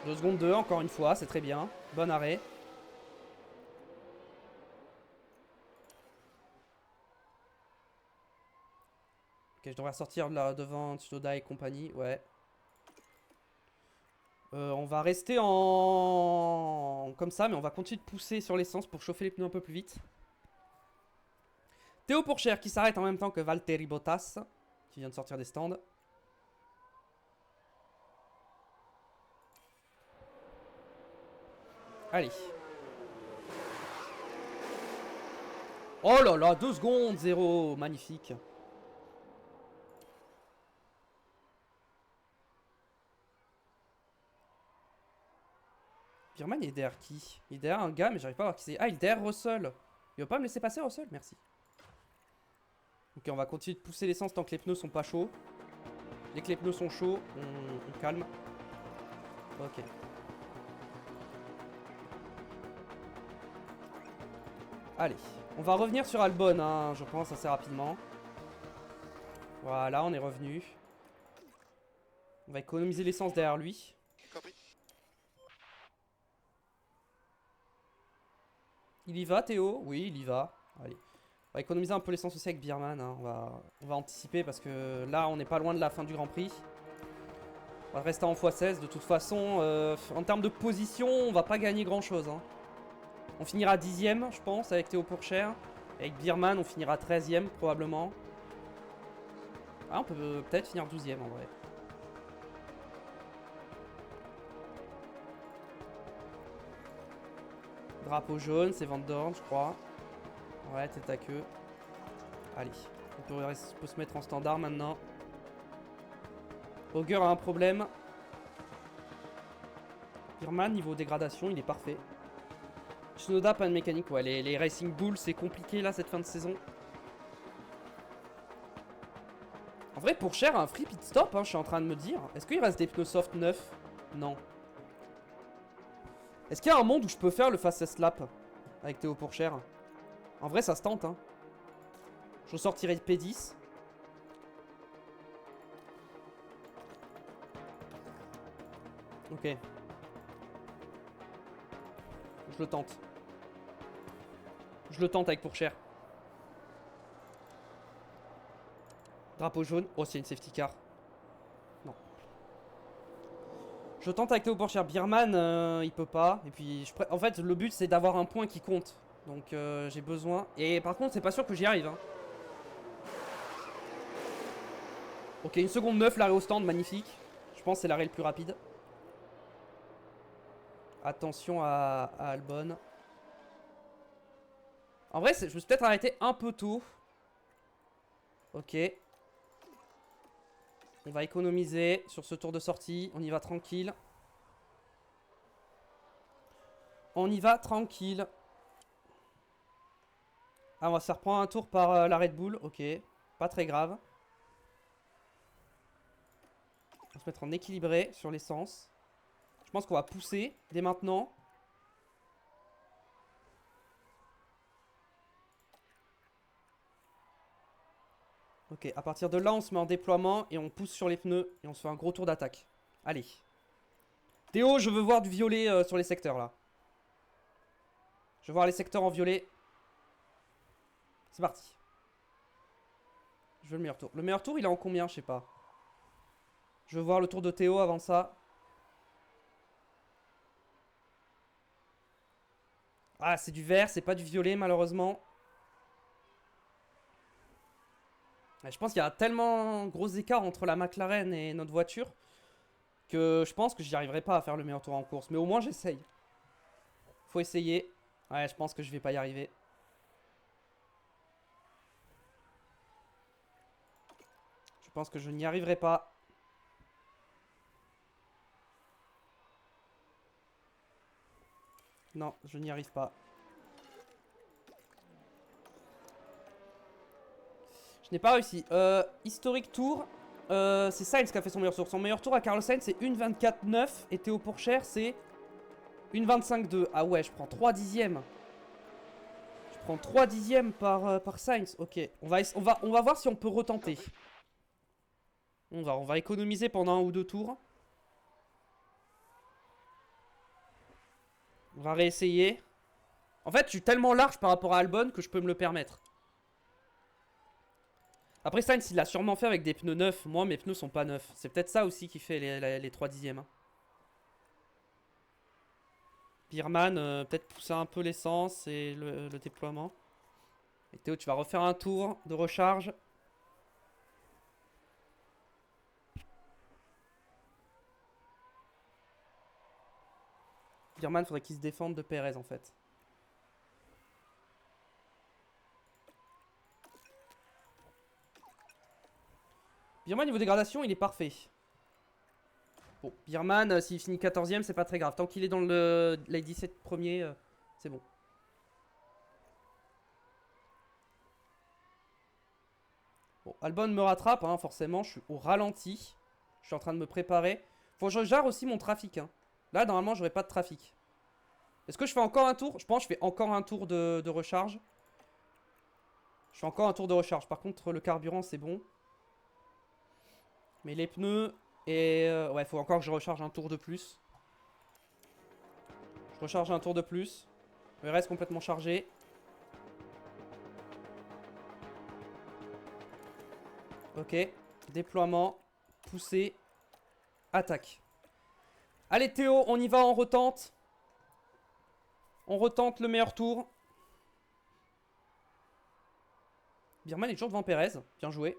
2 secondes 2, encore une fois. C'est très bien. Bon arrêt. Ok, je devrais ressortir là devant Tsunoda et compagnie. Ouais. On va rester en... comme ça, mais on va continuer de pousser sur l'essence pour chauffer les pneus un peu plus vite. Théo Pourchère qui s'arrête en même temps que Valtteri Bottas, qui vient de sortir des stands. Allez. Oh là là, 2 secondes, 0. Magnifique. Birman, il est derrière qui? Il est derrière un gars, mais j'arrive pas à voir qui c'est. Ah, il est derrière Russell. Il va pas me laisser passer, Russell? Merci. Ok, on va continuer de pousser l'essence tant que les pneus sont pas chauds. Dès que les pneus sont chauds, on calme. Ok. Allez, on va revenir sur Albon, hein, je pense, assez rapidement. Voilà, on est revenu. On va économiser l'essence derrière lui. Il y va, Théo? Oui, il y va. Allez. On va économiser un peu l'essence aussi avec Birman. Hein. On va anticiper parce que là, on n'est pas loin de la fin du Grand Prix. On va rester en x16. De toute façon, en termes de position, on va pas gagner grand-chose. Hein. On finira 10ème, je pense, avec Théo Pourchère. Avec Birman, on finira 13ème, probablement. Ah, on peut peut-être finir 12ème, en vrai. Drapeau jaune, c'est Van Dorn, je crois. Ouais, tête à queue. Allez, on peut se mettre en standard maintenant. Augur a un problème. Birman, niveau dégradation, il est parfait. Tsunoda, pas de mécanique. Ouais, les Racing Bulls, c'est compliqué là, cette fin de saison. En vrai, pour cher, un free pit stop, hein, je suis en train de me dire. Est-ce qu'il reste des pneus soft neufs? Non. Est-ce qu'il y a un monde où je peux faire le fastest lap avec Théo Pourchère? En vrai, ça se tente, hein. Je ressortirai P10. Ok. Je le tente. Je le tente avec Pourchère. Drapeau jaune. Oh, c'est une safety car. Non. Je tente avec Théo Pourchère. Birman, il peut pas. Et puis, en fait, le but, c'est d'avoir un point qui compte. Donc, j'ai besoin. Et par contre, c'est pas sûr que j'y arrive. Hein. Ok, 1 seconde 9, l'arrêt au stand, magnifique. Je pense que c'est l'arrêt le plus rapide. Attention à Albon. En vrai, je me suis peut-être arrêté un peu tôt. Ok. On va économiser sur ce tour de sortie. On y va tranquille. On y va tranquille. Ah, on va se faire prendre un tour par la Red Bull. Ok. Pas très grave. On va se mettre en équilibré sur l'essence. Je pense qu'on va pousser dès maintenant. Ok, à partir de là, on se met en déploiement et on pousse sur les pneus et on se fait un gros tour d'attaque. Allez. Théo, je veux voir du violet sur les secteurs là. Je veux voir les secteurs en violet. C'est parti. Je veux le meilleur tour. Le meilleur tour, il est en combien? Je sais pas. Je veux voir le tour de Théo avant ça. Ah, c'est du vert, c'est pas du violet malheureusement. Je pense qu'il y a tellement gros écart entre la McLaren et notre voiture que je pense que j'y arriverai pas à faire le meilleur tour en course. Mais au moins j'essaye. Faut essayer. Ouais, je pense que je vais pas y arriver. Je pense que je n'y arriverai pas. Non, je n'y arrive pas. Je n'ai pas réussi. Historique tour. C'est Sainz qui a fait son meilleur tour. Son meilleur tour à Carlos Sainz, c'est 1,24,9. Et Théo Pourchère, c'est 1,25,2. Ah ouais, je prends 3 dixièmes. Je prends 3 dixièmes par Sainz. Ok, on va voir si on peut retenter. On va économiser pendant 1 ou 2 tours. On va réessayer. En fait, je suis tellement large par rapport à Albon que je peux me le permettre. Après, Sainz, il l'a sûrement fait avec des pneus neufs. Moi, mes pneus sont pas neufs. C'est peut-être ça aussi qui fait les 3 dixièmes. Hein. Birman, peut-être pousser un peu l'essence et le déploiement. Et Théo, tu vas refaire un tour de recharge. Birman, faudrait qu'il se défende de Perez en fait. Birman, niveau dégradation, il est parfait. Bon, Birman, s'il finit 14ème, c'est pas très grave. Tant qu'il est dans les 17 premiers, c'est bon. Bon, Albon me rattrape, hein, forcément. Je suis au ralenti. Je suis en train de me préparer. Faut que je gère aussi mon trafic. Hein. Là, normalement, j'aurai pas de trafic. Est-ce que je fais encore un tour? Je pense que je fais encore un tour de recharge. Je fais encore un tour de recharge. Par contre, le carburant, c'est bon. Mais les pneus... Et ouais, faut encore que je recharge un tour de plus. Je recharge un tour de plus. Il reste complètement chargé. Ok. Déploiement. Poussée. Attaque. Allez Théo, on y va, on retente. On retente le meilleur tour. Birman est toujours devant Perez. Bien joué.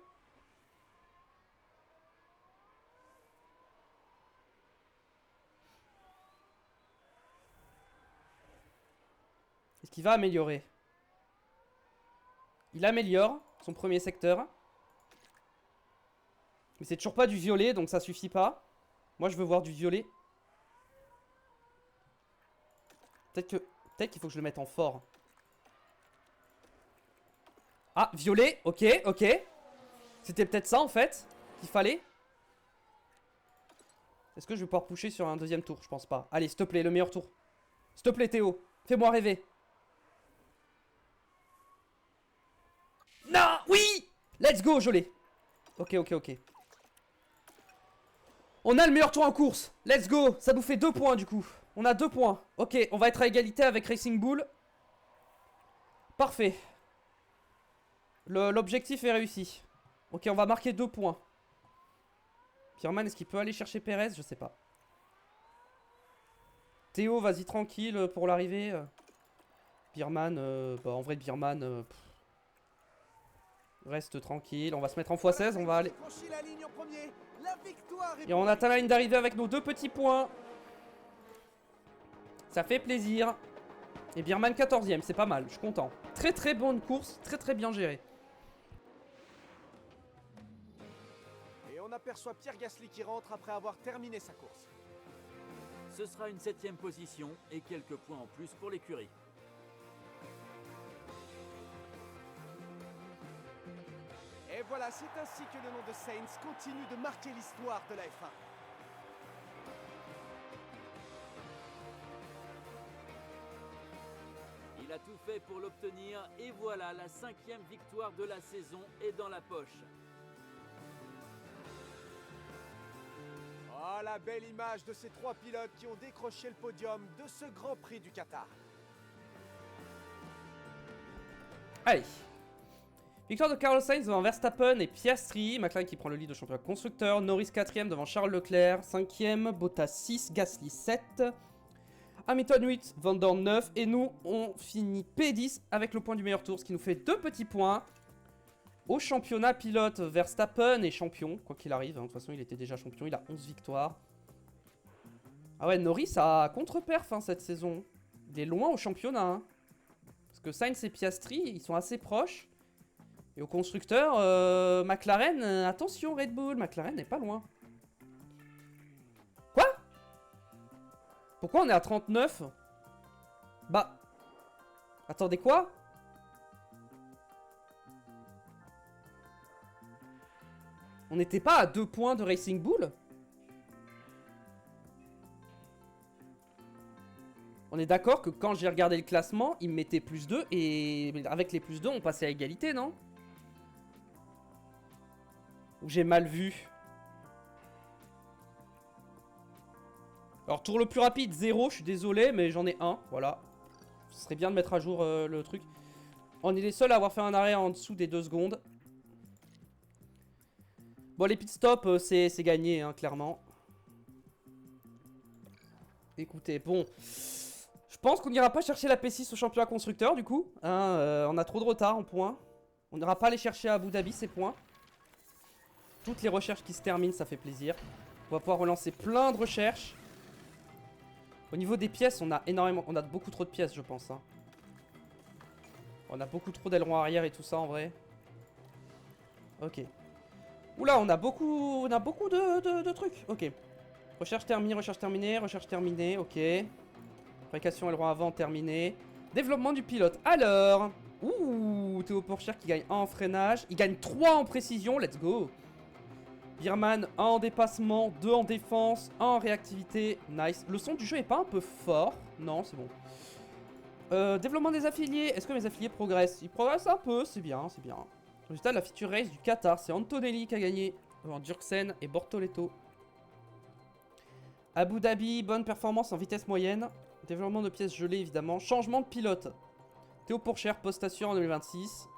Est-ce qu'il va améliorer? Il améliore son premier secteur. Mais c'est toujours pas du violet, donc ça suffit pas. Moi, je veux voir du violet. Peut-être qu'il faut que je le mette en fort. Ah, violet, ok, ok. C'était peut-être ça en fait qu'il fallait. Est-ce que je vais pouvoir pusher sur un deuxième tour? Je pense pas. Allez, s'il te plaît, le meilleur tour. S'il te plaît, Théo. Fais-moi rêver. Non, oui. Let's go, je l'ai. Ok, ok, ok. On a le meilleur tour en course. Let's go. Ça nous fait 2 points du coup. On a 2 points. Ok, on va être à égalité avec Racing Bull. Parfait. L'objectif est réussi. Ok, on va marquer 2 points. Pierman, est-ce qu'il peut aller chercher Perez? Je sais pas. Théo, vas-y tranquille pour l'arrivée. Birman, bah en vrai Birman, reste tranquille. On va se mettre en x16, on va aller... Et on atteint la ligne d'arrivée avec nos 2 petits points. Ça fait plaisir. Et Birman 14ème, c'est pas mal, je suis content. Très très bonne course, très très bien gérée. Et on aperçoit Pierre Gasly qui rentre après avoir terminé sa course. Ce sera une 7ème position et quelques points en plus pour l'écurie. Et voilà, c'est ainsi que le nom de Sainz continue de marquer l'histoire de la F1. Il a tout fait pour l'obtenir et voilà, la 5e victoire de la saison est dans la poche. Oh, la belle image de ces 3 pilotes qui ont décroché le podium de ce Grand Prix du Qatar. Allez. Victoire de Carlos Sainz devant Verstappen et Piastri. McLaren qui prend le lead au championnat constructeur. Norris 4ème devant Charles Leclerc. 5ème, Bottas 6, Gasly 7. Hamilton 8, Van Dorn 9. Et nous, on finit P10 avec le point du meilleur tour. Ce qui nous fait 2 petits points. Au championnat pilote, Verstappen est champion. Quoi qu'il arrive, hein. De toute façon, il était déjà champion. Il a 11 victoires. Ah ouais, Norris a contre-perf hein, cette saison. Il est loin au championnat. Hein. Parce que Sainz et Piastri, ils sont assez proches. Et au constructeur, McLaren, attention Red Bull, McLaren n'est pas loin. Quoi? Pourquoi on est à 39? Bah... Attendez quoi? On n'était pas à 2 points de Racing Bull? On est d'accord que quand j'ai regardé le classement, il me mettait plus 2 et avec les plus 2, on passait à égalité, non? Ou j'ai mal vu? Alors, tour le plus rapide, 0, je suis désolé, mais j'en ai 1, voilà. Ce serait bien de mettre à jour le truc. On est les seuls à avoir fait un arrêt en dessous des 2 secondes. Bon, les pit stops, c'est gagné, hein, clairement. Écoutez, bon... Je pense qu'on n'ira pas chercher la P6 au championnat constructeur, du coup. Hein, on a trop de retard en points. On n'ira pas aller chercher à Abu Dhabi ces points. Toutes les recherches qui se terminent, ça fait plaisir. On va pouvoir relancer plein de recherches. Au niveau des pièces, on a énormément... On a beaucoup trop de pièces, je pense. Hein. On a beaucoup trop d'ailerons arrière et tout ça, en vrai. Ok. Oula, on a beaucoup de trucs. Ok. Recherche terminée, recherche terminée, ok. Fabrication aileron avant terminée. Développement du pilote. Alors, ouh, Théo Pourchaire qui gagne 1 en freinage. Il gagne 3 en précision, let's go. Birman 1 en dépassement, 2 en défense, 1 en réactivité, nice. Le son du jeu est pas un peu fort? Non, c'est bon. Développement des affiliés, est-ce que mes affiliés progressent? Ils progressent un peu, c'est bien, c'est bien. Résultat de la feature race du Qatar, c'est Antonelli qui a gagné devant Dirksen et Bortoletto. Abu Dhabi, bonne performance en vitesse moyenne. Développement de pièces gelées évidemment. Changement de pilote. Théo Pourchaire, poste assuré en 2026.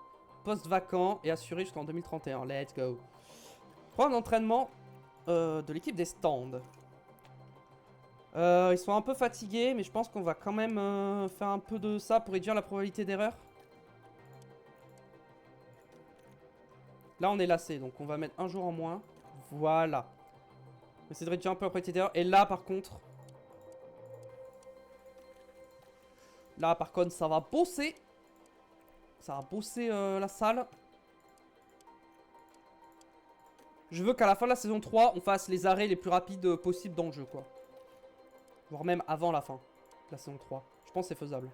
Poste vacant et assuré jusqu'en 2031. Let's go. Programme d'entraînement de l'équipe des stands. Ils sont un peu fatigués, mais je pense qu'on va quand même faire un peu de ça pour réduire la probabilité d'erreur. Là, on est lassé, donc on va mettre un jour en moins. Voilà. On va essayer de réduire un peu la probabilité d'erreur. Et là, par contre... Là, par contre, ça va bosser. Ça va bosser la salle. Je veux qu'à la fin de la saison 3, on fasse les arrêts les plus rapides possibles dans le jeu, quoi. Voire même avant la fin de la saison 3. Je pense que c'est faisable.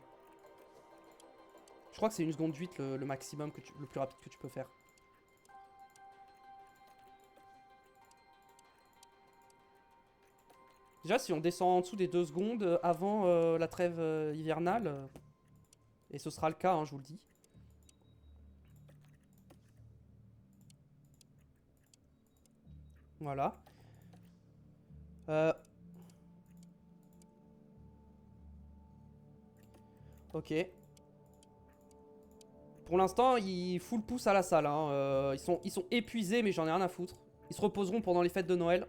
Je crois que c'est 1 seconde 8 le maximum, le plus rapide que tu peux faire. Déjà, si on descend en dessous des 2 secondes avant la trêve hivernale, et ce sera le cas, hein, je vous le dis. Voilà. Ok. Pour l'instant, ils full pouce à la salle. Hein. Ils sont épuisés, mais j'en ai rien à foutre. Ils se reposeront pendant les fêtes de Noël.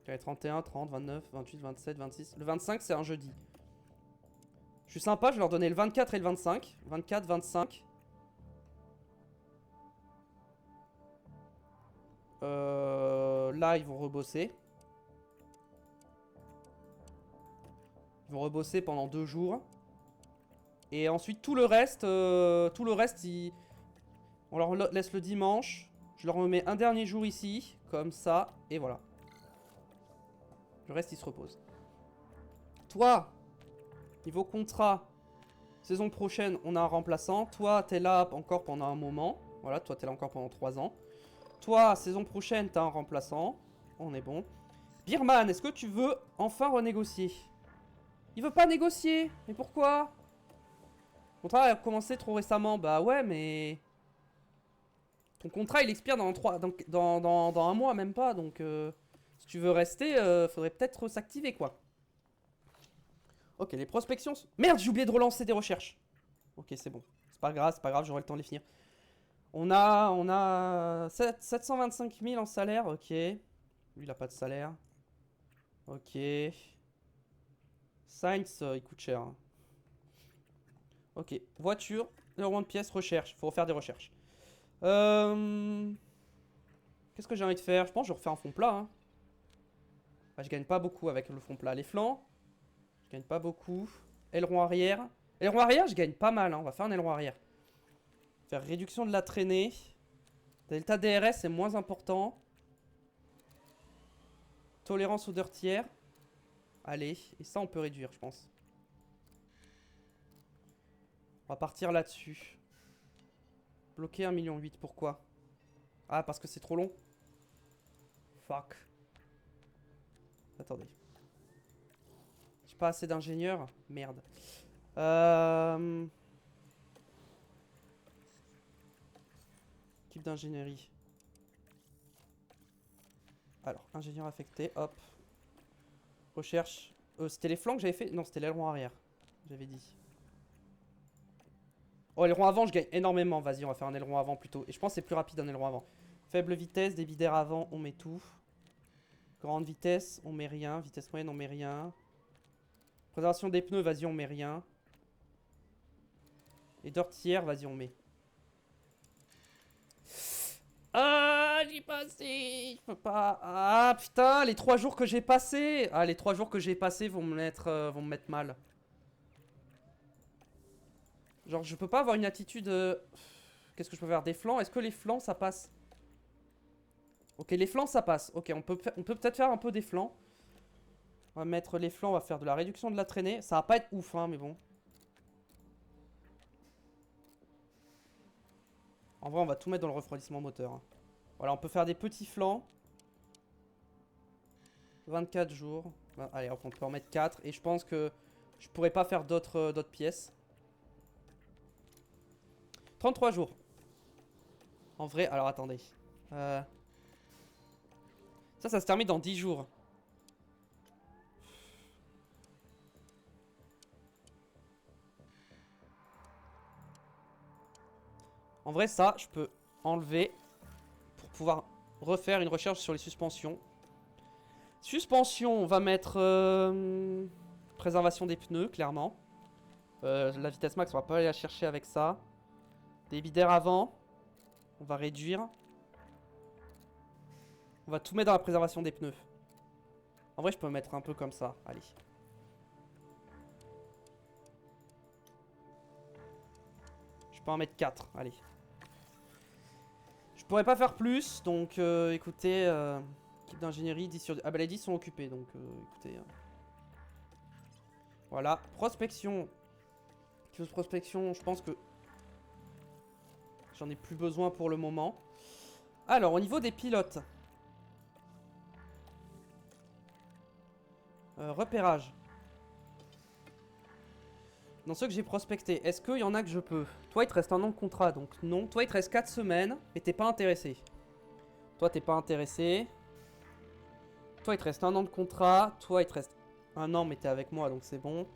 Ok, 31, 30, 29, 28, 27, 26. Le 25, c'est un jeudi. Je suis sympa, je vais leur donner le 24 et le 25. 24, 25. Là, ils vont rebosser. Ils vont rebosser pendant 2 jours. Et ensuite, tout le reste, on leur laisse le dimanche. Je leur mets un dernier jour ici, comme ça, et voilà. Le reste, ils se reposent. Toi, niveau contrat, saison prochaine, on a un remplaçant. Toi, t'es là encore pendant un moment. Voilà, toi, t'es là encore pendant 3 ans. Toi, saison prochaine, t'as un remplaçant. On est bon. Birman, est-ce que tu veux enfin renégocier? Il veut pas négocier. Mais pourquoi? Le contrat a commencé trop récemment. Bah ouais, mais... Ton contrat, il expire dans un mois, même pas. Donc, si tu veux rester, faudrait peut-être s'activer, quoi. Ok, les prospections... Merde, j'ai oublié de relancer des recherches. Ok, c'est bon. C'est pas grave, j'aurai le temps de les finir. On a 725 000 en salaire, ok. Lui, il a pas de salaire. Ok. Sainz, il coûte cher. Hein. Ok, voiture, numéro 1 de pièces, recherche. Faut refaire des recherches. Qu'est-ce que j'ai envie de faire? Je pense que je refais un fond plat. Hein. Bah, je gagne pas beaucoup avec le fond plat. Les flancs, je gagne pas beaucoup. Aileron arrière. Aileron arrière, je gagne pas mal. Hein. On va faire un aileron arrière. Faire réduction de la traînée. Delta DRS, c'est moins important. Tolérance aux dirtières. Allez, et ça, on peut réduire, je pense. On va partir là-dessus. Bloquer 1,8 million, pourquoi? Ah, parce que c'est trop long. Fuck. Attendez. J'ai pas assez d'ingénieurs. Merde. Équipe d'ingénierie. Alors, ingénieur affecté, hop. Recherche. C'était les flancs que j'avais fait? Non, c'était l'aileron arrière. J'avais dit. Oh, aileron avant, je gagne énormément. Vas-y, on va faire un aileron avant plutôt. Et je pense que c'est plus rapide un aileron avant. Faible vitesse, débit d'air avant, on met tout. Grande vitesse, on met rien. Vitesse moyenne, on met rien. Préservation des pneus, vas-y, on met rien. Et d'ortière, vas-y, on met. Ah, j'ai passé. Je peux pas. Ah, putain, les 3 jours que j'ai passés. Ah, les 3 jours que j'ai passés vont me mettre mal. Genre, je peux pas avoir une attitude... Qu'est-ce que je peux faire? Des flancs? Est-ce que les flancs, ça passe? Ok, les flancs, ça passe. Ok, on peut peut-être faire un peu des flancs. On va mettre les flancs, on va faire de la réduction de la traînée. Ça va pas être ouf, hein, mais bon. En vrai, on va tout mettre dans le refroidissement moteur. Hein. Voilà, on peut faire des petits flancs. 24 jours. Allez, hop, on peut en mettre 4. Et je pense que je pourrais pas faire d'autres pièces. 33 jours. En vrai, alors attendez. Ça se termine dans 10 jours. En vrai, ça, je peux enlever pour pouvoir refaire une recherche sur les suspensions. Suspension, on va mettre préservation des pneus, clairement. La vitesse max, on va pas aller la chercher avec ça. Débit d'air avant, on va réduire. On va tout mettre dans la préservation des pneus. En vrai, je peux mettre un peu comme ça. Allez. Je peux en mettre 4. Allez. Je pourrais pas faire plus. Donc, écoutez. Équipe d'ingénierie, 10 sur 10. Ah bah les 10 sont occupés. Donc, écoutez. Voilà. Prospection. Prospection, je pense que j'en ai plus besoin pour le moment. Alors, au niveau des pilotes. Repérage. Dans ceux que j'ai prospectés, est-ce qu'il y en a que je peux? Toi, il te reste un an de contrat, donc non. Toi, il te reste 4 semaines, et t'es pas intéressé. Toi, t'es pas intéressé. Toi, il te reste un an de contrat. Toi, il te reste un an, mais t'es avec moi, donc c'est bon.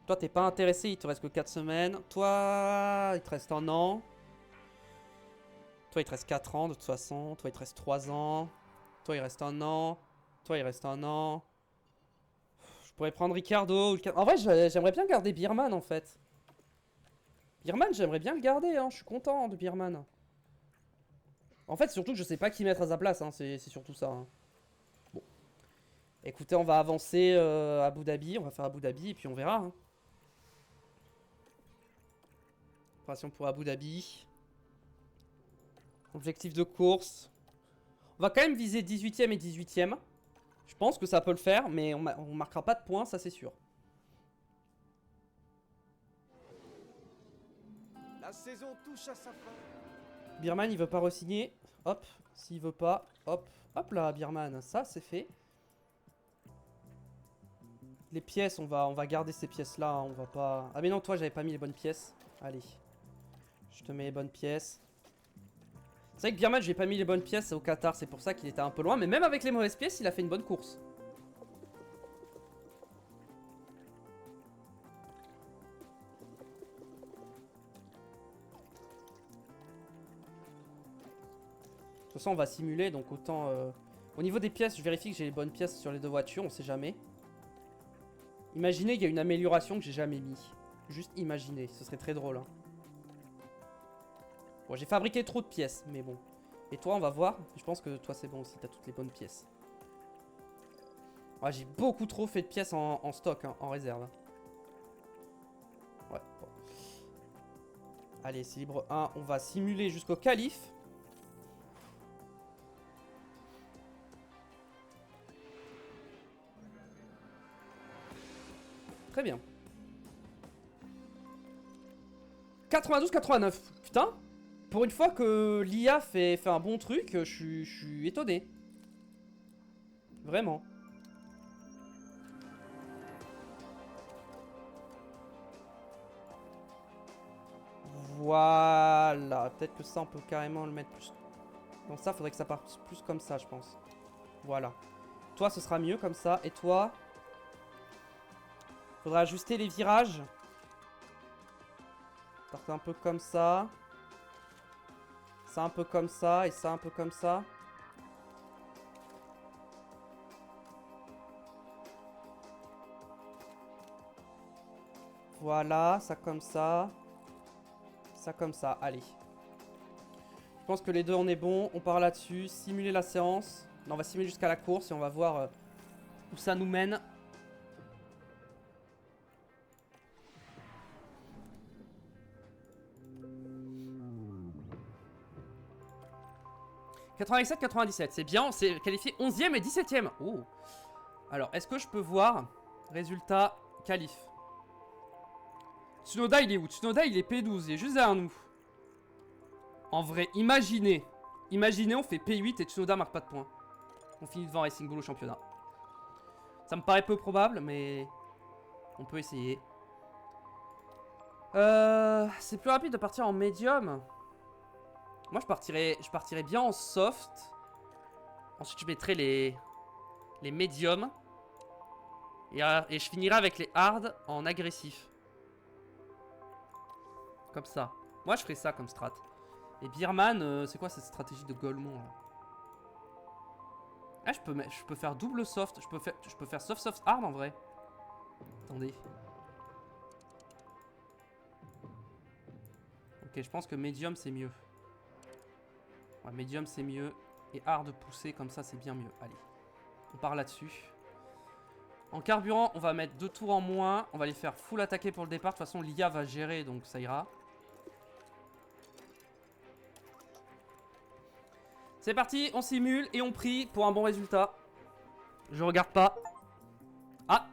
Toi, t'es pas intéressé, il te reste que 4 semaines. Toi, il te reste un an. Toi, il te reste 4 ans, de toute façon. Toi, il te reste 3 ans. Toi, il reste un an. Toi, il reste un an. Je pourrais prendre Ricardo. En vrai, j'aimerais bien garder Birman, en fait. Birman, j'aimerais bien le garder, hein. Je suis content de Birman. En fait, surtout que je sais pas qui mettre à sa place, hein. C'est surtout ça, hein. Bon. Écoutez, on va avancer à Abu Dhabi. On va faire Abu Dhabi et puis on verra, hein. Opération pour Abu Dhabi. Objectif de course. On va quand même viser 18ème et 18ème. Je pense que ça peut le faire, mais on marquera pas de points, ça c'est sûr. La saison touche à sa fin. Birman, il veut pas re-signer. Hop, s'il veut pas, hop. Hop là, Birman, ça c'est fait. Les pièces, on va garder ces pièces-là, hein, on va pas... Ah mais non, toi, j'avais pas mis les bonnes pièces. Allez. Je te mets les bonnes pièces. C'est vrai que Birman, j'ai pas mis les bonnes pièces au Qatar, c'est pour ça qu'il était un peu loin. Mais même avec les mauvaises pièces, il a fait une bonne course. De toute façon, on va simuler, donc autant... Au niveau des pièces, je vérifie que j'ai les bonnes pièces sur les deux voitures, on sait jamais. Imaginez qu'il y a une amélioration que j'ai jamais mis. Juste imaginez, ce serait très drôle, hein. Bon, j'ai fabriqué trop de pièces, mais bon. Et toi, on va voir. Je pense que toi, c'est bon aussi, t'as toutes les bonnes pièces. Ouais, j'ai beaucoup trop fait de pièces en stock, hein, en réserve. Ouais, bon. Allez, c'est libre 1. On va simuler jusqu'au calife. Très bien. 92-89. Putain. Pour une fois que l'IA fait un bon truc, je suis étonné. Vraiment. Voilà. Peut-être que ça, on peut carrément le mettre plus... Donc ça, faudrait que ça parte plus comme ça, je pense. Voilà. Toi, ce sera mieux comme ça. Et toi... Faudra ajuster les virages. Partez un peu comme ça. Ça un peu comme ça. Et ça un peu comme ça. Voilà, ça comme ça. Ça comme ça, allez. Je pense que les deux on est bon. On part là-dessus. Simuler la séance. Non, on va simuler jusqu'à la course et on va voir où ça nous mène. « 97-97, c'est bien, on s'est qualifié 11e et 17e. Oh. Alors, est-ce que je peux voir résultat qualif? Tsunoda, il est où? Tsunoda, il est P12, il est juste derrière nous. En vrai, imaginez. Imaginez, on fait P8 et Tsunoda marque pas de points. On finit devant Racing Bull au championnat. Ça me paraît peu probable, mais on peut essayer. C'est plus rapide de partir en médium. Moi, je partirais bien en soft. Ensuite, je mettrais les médiums. Et je finirai avec les hard en agressif. Comme ça. Moi, je ferais ça comme strat. Et Birman, c'est quoi cette stratégie de Golemont là? Ah, je peux faire double soft. Je peux faire soft hard en vrai. Attendez. Ok, je pense que medium c'est mieux. Ouais, medium c'est mieux. Et hard poussé comme ça c'est bien mieux. Allez, on part là-dessus. En carburant, on va mettre 2 tours en moins. On va les faire full attaquer pour le départ. De toute façon, l'IA va gérer, donc ça ira. C'est parti, on simule et on prie pour un bon résultat. Je regarde pas. Ah,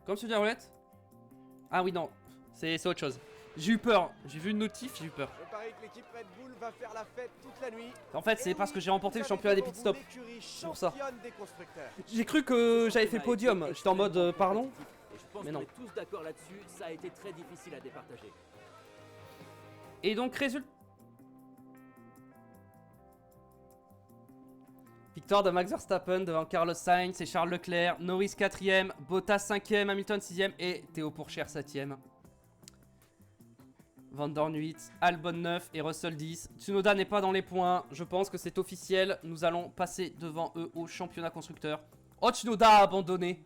comme sur la roulette. Ah oui, non, c'est autre chose. J'ai eu peur. J'ai vu une notif, j'ai eu peur. Je parie que l'équipe Red Bull va faire la fête toute la nuit. En fait, c'est parce que j'ai remporté le championnat des pit stops. Pour ça. Des constructeurs. J'ai cru que j'avais fait podium. J'étais en mode pardon. Et je pense Mais qu'on non. est tous d'accord là-dessus, ça a été très difficile à départager. Et donc, résultat. Victoire de Max Verstappen devant Carlos Sainz et Charles Leclerc. Norris 4ème, Bottas 5ème, Hamilton 6ème et Théo Pourchaire 7ème. Van Dorn 8, Albon 9 et Russell 10. Tsunoda n'est pas dans les points. Je pense que c'est officiel. Nous allons passer devant eux au championnat constructeur. Oh, Tsunoda a abandonné.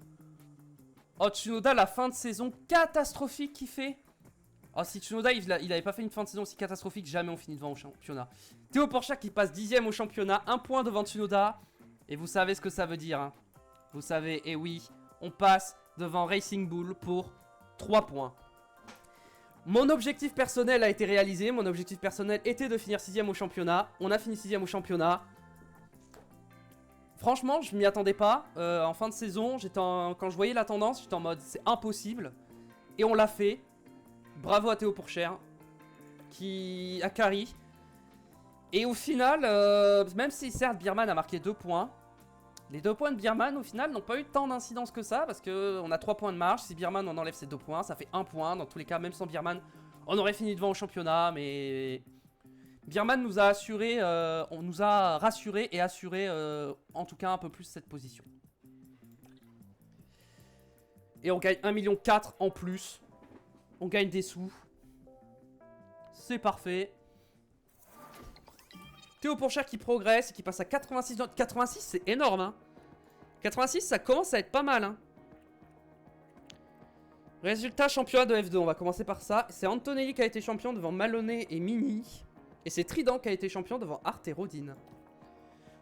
Oh, Tsunoda, la fin de saison catastrophique qu'il fait. Oh, si Tsunoda, il avait pas fait une fin de saison aussi catastrophique, jamais on finit devant au championnat. Théo Pourchaire qui passe 10ème au championnat, 1 point devant Tsunoda. Et vous savez ce que ça veut dire. Hein. Vous savez, et oui, on passe devant Racing Bull pour 3 points. Mon objectif personnel a été réalisé. Mon objectif personnel était de finir 6ème au championnat. On a fini 6ème au championnat. Franchement, je m'y attendais pas. En fin de saison, quand je voyais la tendance, j'étais en mode c'est impossible. Et on l'a fait. Bravo à Théo Pourchaire qui a carry. Et au final, même si certes Birman a marqué 2 points, les 2 points de Birman au final n'ont pas eu tant d'incidence que ça parce qu'on a 3 points de marge. Si Birman on enlève ces 2 points, ça fait 1 point. Dans tous les cas, même sans Birman, on aurait fini devant au championnat. Mais Birman nous a assuré, on nous a rassuré et assuré en tout cas un peu plus cette position. Et on gagne 1,4 million en plus. On gagne des sous. C'est parfait. Théo Pourchaire qui progresse et qui passe à 86. 86, c'est énorme. Hein. 86, ça commence à être pas mal. Hein. Résultat championnat de F2. On va commencer par ça. C'est Antonelli qui a été champion devant Maloney et Mini. Et c'est Trident qui a été champion devant Art et Rodin.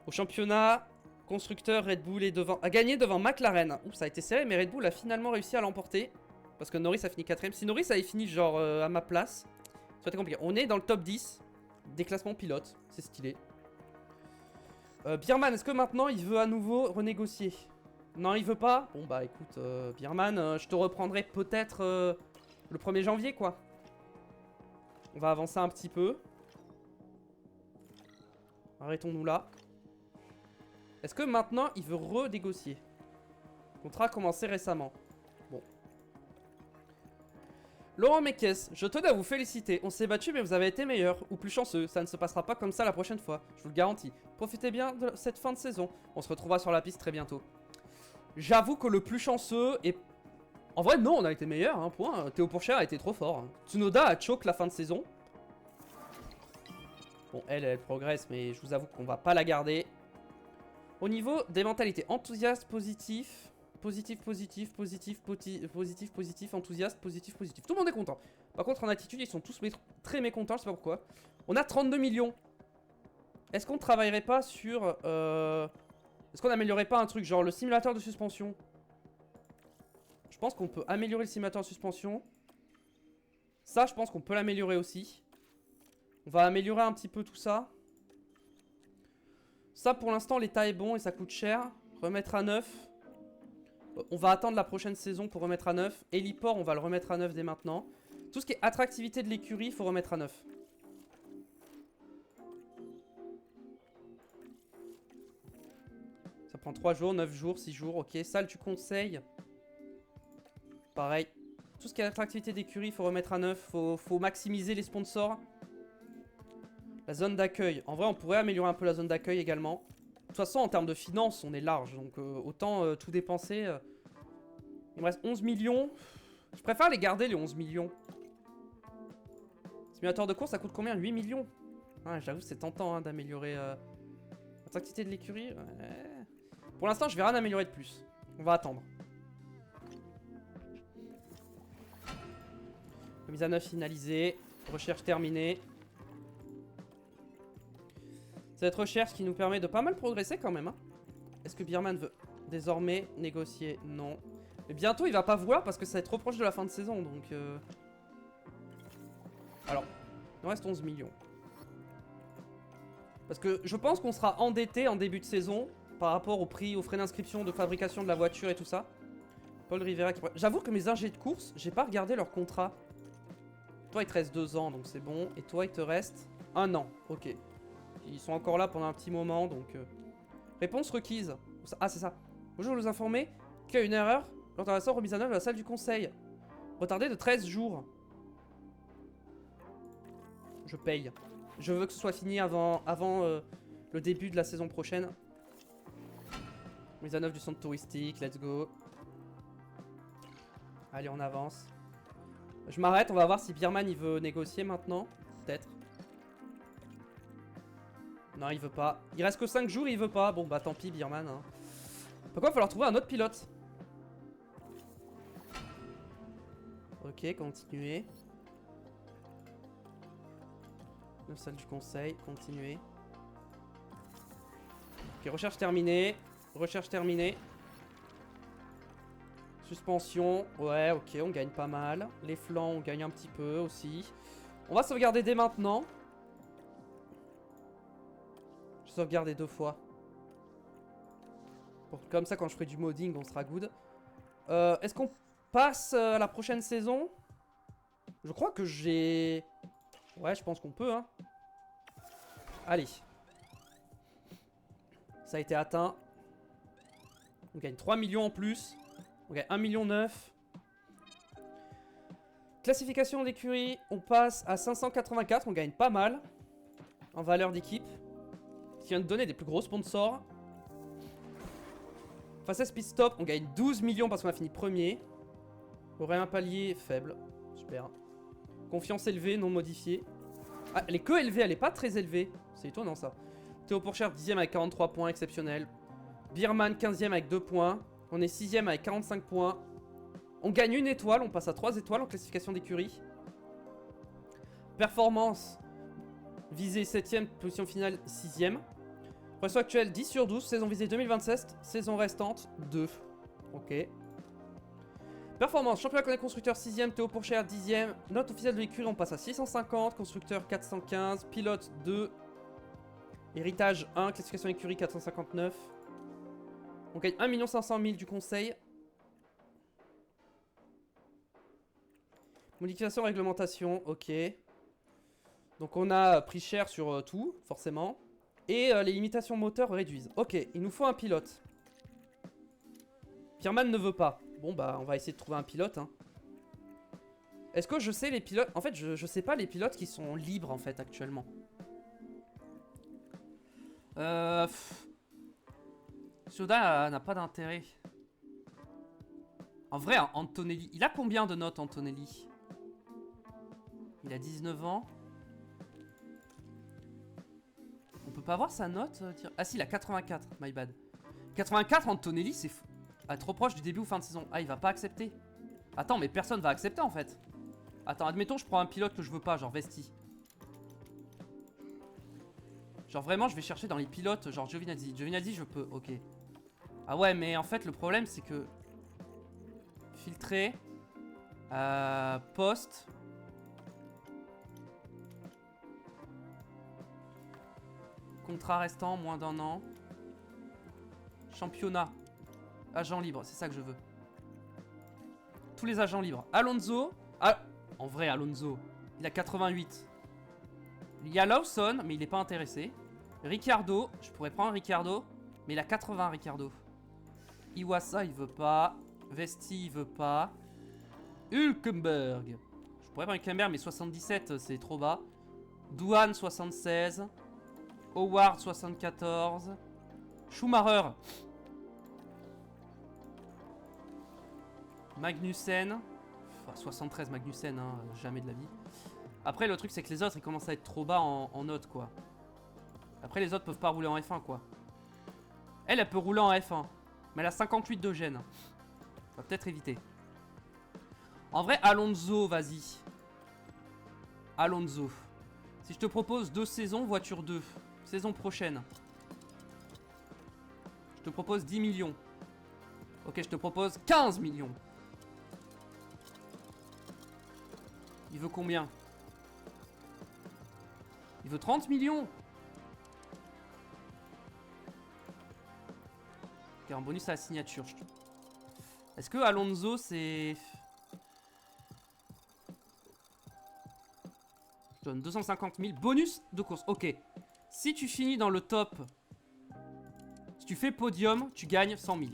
Au championnat, constructeur Red Bull a gagné devant McLaren. Ouh, ça a été serré, mais Red Bull a finalement réussi à l'emporter. Parce que Norris a fini 4ème. Si Norris avait fini genre à ma place, ça aurait été compliqué. On est dans le top 10 des classements pilotes. C'est stylé. Birman, est-ce que maintenant il veut à nouveau renégocier? Non, il veut pas. Bon bah écoute, Birman, je te reprendrai peut-être le 1er janvier quoi. On va avancer un petit peu. Arrêtons-nous là. Est-ce que maintenant il veut renégocier? Le contrat a commencé récemment. Bon. Laurent Mekes, je tenais à vous féliciter. On s'est battu mais vous avez été meilleur. Ou plus chanceux. Ça ne se passera pas comme ça la prochaine fois. Je vous le garantis. Profitez bien de cette fin de saison. On se retrouvera sur la piste très bientôt. J'avoue que le plus chanceux est... En vrai non, on a été meilleur. Hein, point. Théo Pourchaire a été trop fort. Hein. Tsunoda a choke la fin de saison. Bon, elle progresse mais je vous avoue qu'on va pas la garder. Au niveau des mentalités. Enthousiaste, positif... Positif, positif, positif, positif, positif, enthousiaste, positif, positif. Tout le monde est content. Par contre, en attitude, ils sont tous très mécontents, je sais pas pourquoi. On a 32 millions. Est-ce qu'on travaillerait pas sur... Est-ce qu'on améliorerait pas un truc genre le simulateur de suspension? Je pense qu'on peut améliorer le simulateur de suspension. Ça, je pense qu'on peut l'améliorer aussi. On va améliorer un petit peu tout ça. Ça, pour l'instant, l'état est bon et ça coûte cher. Remettre à 9. On va attendre la prochaine saison pour remettre à 9. Héliport, on va le remettre à 9 dès maintenant. Tout ce qui est attractivité de l'écurie, il faut remettre à 9. Ça prend 3 jours, 9 jours, 6 jours. Ok, salle du conseil. Pareil. Tout ce qui est attractivité d'écurie, il faut remettre à 9. Faut maximiser les sponsors. La zone d'accueil. En vrai, on pourrait améliorer un peu la zone d'accueil également. De toute façon, en termes de finances, on est large. Donc, autant tout dépenser. Il me reste 11 millions. Je préfère les garder, les 11 millions. Simulateur de course, ça coûte combien? 8 millions. Ah, j'avoue, c'est tentant hein, d'améliorer l'attractivité de l'écurie. Ouais. Pour l'instant, je vais rien améliorer de plus. On va attendre. Mise à 9 finalisée. Recherche terminée. Cette recherche qui nous permet de pas mal progresser quand même. Hein. Est-ce que Birman veut désormais négocier? Non. Mais bientôt il va pas vouloir parce que ça va être trop proche de la fin de saison. Donc alors, il nous reste 11 millions. Parce que je pense qu'on sera endetté en début de saison par rapport au prix, aux frais d'inscription, de fabrication de la voiture et tout ça. Paul Rivera qui... J'avoue que mes ingés de course, j'ai pas regardé leur contrat. Toi, il te reste 2 ans, donc c'est bon. Et toi, il te reste 1 an. Ok. Ils sont encore là pendant un petit moment, donc... Réponse requise. Ah, c'est ça. Bonjour, vous informer qu'il y a une erreur lors de la remise à neuf de la salle du conseil. Retardé de 13 jours. Je paye. Je veux que ce soit fini avant le début de la saison prochaine. Mise à neuf du centre touristique, let's go. Allez, on avance. Je m'arrête, on va voir si Birman il veut négocier maintenant. Peut-être. Non, il veut pas. Il reste que 5 jours, il veut pas. Bon, bah tant pis, Birman. Hein. Pourquoi il va falloir trouver un autre pilote? Ok, continuer. La salle du conseil, continuer. Ok, recherche terminée. Recherche terminée. Suspension. Ouais, ok, on gagne pas mal. Les flancs, on gagne un petit peu aussi. On va sauvegarder dès maintenant. Je vais sauvegarder 2 fois. Comme ça, quand je ferai du modding, on sera good. Est-ce qu'on passe à la prochaine saison? Je crois que j'ai... Ouais, je pense qu'on peut, hein. Allez. Ça a été atteint. On gagne 3 millions en plus. On gagne 1,9 million. Classification d'écurie, on passe à 584. On gagne pas mal en valeur d'équipe. Ce qui vient de donner des plus gros sponsors. Face à Speed Stop, on gagne 12 millions parce qu'on a fini premier. Aurait un palier faible. Super. Confiance élevée, non modifiée. Ah, elle est que élevée, elle est pas très élevée. C'est étonnant ça. Théo Pourchère, 10ème avec 43 points, exceptionnel. Birman, 15ème avec 2 points. On est 6ème avec 45 points. On gagne 1 étoile, on passe à 3 étoiles en classification d'écurie. Performance. Visée 7ème, position finale 6ème. Pression actuelle 10 sur 12, saison visée 2027, saison restante 2. Ok. Performance, championnat des constructeurs 6ème, Théo Pourchère 10ème. Note officielle de l'écurie, on passe à 650, constructeur 415, pilote 2. Héritage 1, classification écurie 459. On gagne 1 500 000 du conseil. Modification, réglementation, ok. Donc on a pris cher sur tout, forcément. Et les limitations moteurs réduisent. Ok, il nous faut un pilote. Birman ne veut pas. Bon bah on va essayer de trouver un pilote. Hein. Est-ce que je sais les pilotes... En fait je sais pas les pilotes qui sont libres en fait actuellement. Soda n'a pas d'intérêt. En vrai, Antonelli... Il a combien de notes, Antonelli? Il a 19 ans. On peut pas voir sa note Ah si, il a 84, my bad. 84, Antonelli, c'est fou. Ah, trop proche du début ou fin de saison. Ah, il va pas accepter. Attends, mais personne va accepter, en fait. Attends, admettons, je prends un pilote que je veux pas, genre Vesti. Genre vraiment, je vais chercher dans les pilotes, genre Giovinazzi. Giovinazzi, je peux, ok. Ah ouais, mais en fait, le problème, c'est que... Filtrer. Poste. Contrat restant, moins d'1 an. Championnat. Agent libre, c'est ça que je veux. Tous les agents libres. Alonso. Ah, en vrai, Alonso. Il a 88. Il y a Lawson, mais il n'est pas intéressé. Ricciardo. Je pourrais prendre Ricciardo. Mais il a 80, Ricciardo. Iwasa, il veut pas. Vesti, il veut pas. Hülkenberg. Je pourrais prendre Hülkenberg, mais 77, c'est trop bas. Douane, 76. Howard, 74. Schumacher. Magnussen. Enfin, 73 Magnussen, hein, jamais de la vie. Après, le truc, c'est que les autres, ils commencent à être trop bas en notes, quoi. Après, les autres peuvent pas rouler en F1, quoi. Elle peut rouler en F1. Mais elle a 58 de gêne. On va peut-être éviter. En vrai, Alonso, vas-y. Alonso. Si je te propose 2 saisons, voiture 2. Saison prochaine. Je te propose 10 millions. Ok, je te propose 15 millions. Il veut combien? Il veut 30 millions. Ok, un bonus à la signature. Est-ce que Alonso, c'est... te donne 250 000. Bonus de course. Ok. Si tu finis dans le top, si tu fais podium, tu gagnes 100 000.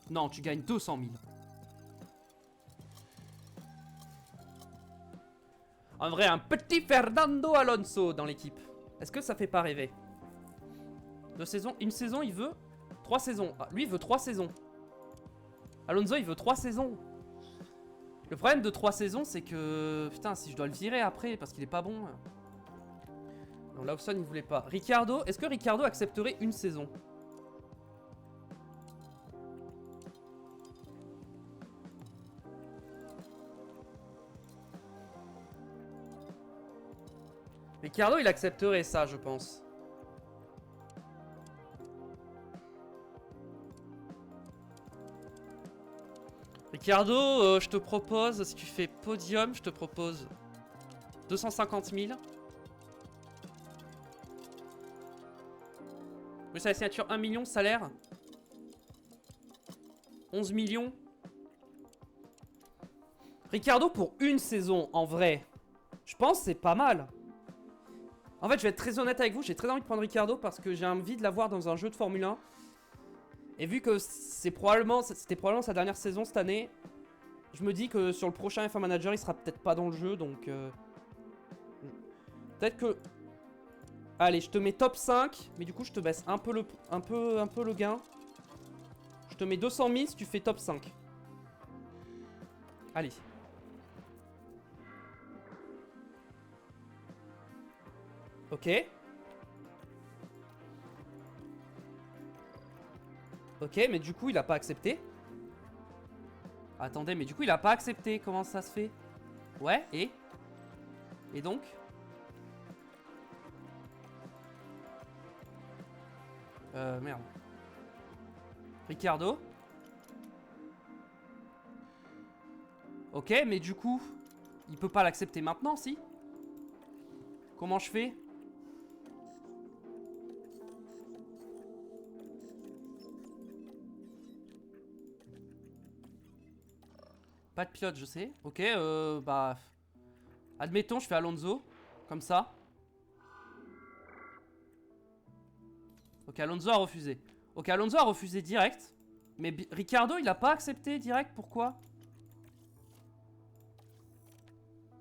Non, tu gagnes 200 000. En vrai, un petit Fernando Alonso dans l'équipe. Est-ce que ça fait pas rêver? 2 saisons. Une saison, il veut 3 saisons. Ah, lui, il veut 3 saisons. Alonso, il veut 3 saisons. Le problème de 3 saisons, c'est que... Putain, si je dois le virer après, parce qu'il est pas bon. Non, Lawson, il voulait pas. Ricciardo, est-ce que Ricciardo accepterait une saison? Ricciardo, il accepterait ça, je pense. Ricciardo, je te propose, si tu fais podium, je te propose 250 000. Oui, c'est la signature 1 million, salaire 11 millions. Ricciardo pour une saison, en vrai, je pense que c'est pas mal. En fait, je vais être très honnête avec vous, j'ai très envie de prendre Ricciardo parce que j'ai envie de l'avoir dans un jeu de Formule 1. Et vu que c'était probablement sa dernière saison cette année, je me dis que sur le prochain F1 Manager, il sera peut-être pas dans le jeu, donc... peut-être que... Allez, je te mets top 5, mais du coup, je te baisse un peu le gain. Je te mets 200 000 si tu fais top 5. Allez. Ok. Ok, mais du coup, il a pas accepté. Attendez, mais du coup, il a pas accepté. Comment ça se fait? Ouais, et donc? Merde. Ricciardo. Ok, mais du coup, il peut pas l'accepter maintenant, si? Comment je fais? Pas de pilote, je sais. Ok, bah... Admettons, je fais Alonso. Comme ça. Ok, Alonso a refusé. Ok, Alonso a refusé direct. Mais Ricciardo, il a pas accepté direct. Pourquoi?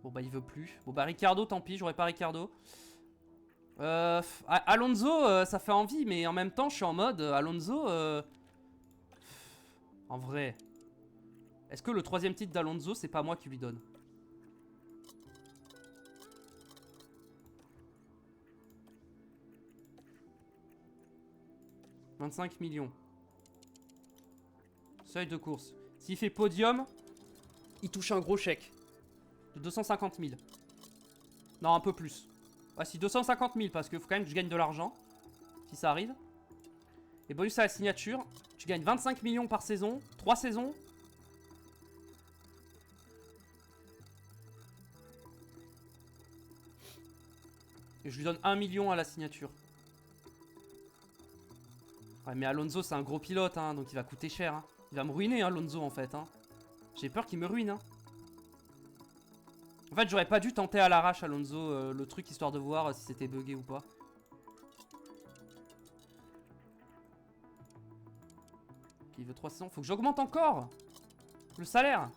Bon, bah, il veut plus. Bon, bah, Ricciardo, tant pis. J'aurais pas Ricciardo. Alonso, ça fait envie. Mais en même temps, je suis en mode... Alonso... En vrai... Est-ce que le 3e titre d'Alonso, c'est pas moi qui lui donne? « 25 millions. Seuil de course. S'il fait podium, il touche un gros chèque. De 250 000. Non, un peu plus. Ah si, 250 000, parce qu'il faut quand même que je gagne de l'argent. Si ça arrive. Et bonus à la signature. Tu gagnes 25 millions par saison. 3 saisons. Et je lui donne 1 million à la signature. Ouais, mais Alonso, c'est un gros pilote, hein, donc il va coûter cher. Hein. Il va me ruiner, hein, Alonso, en fait. Hein. J'ai peur qu'il me ruine. Hein. En fait, j'aurais pas dû tenter à l'arrache, Alonso, le truc, histoire de voir si c'était bugué ou pas. Ok, il veut 3 saisons. Faut que j'augmente encore le salaire.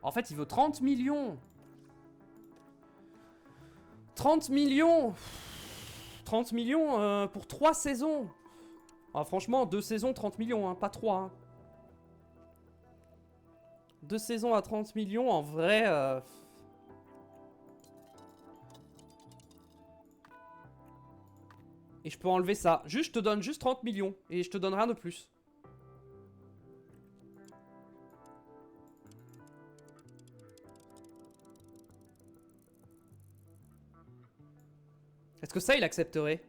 En fait, il veut 30 millions. 30 millions 30 millions pour 3 saisons. Ah, franchement, 2 saisons, 30 millions, hein, pas 3. Hein. 2 saisons à 30 millions, en vrai... Et je peux enlever ça. Juste, je te donne juste 30 millions. Et je te donne rien de plus. Est-ce que ça, il accepterait?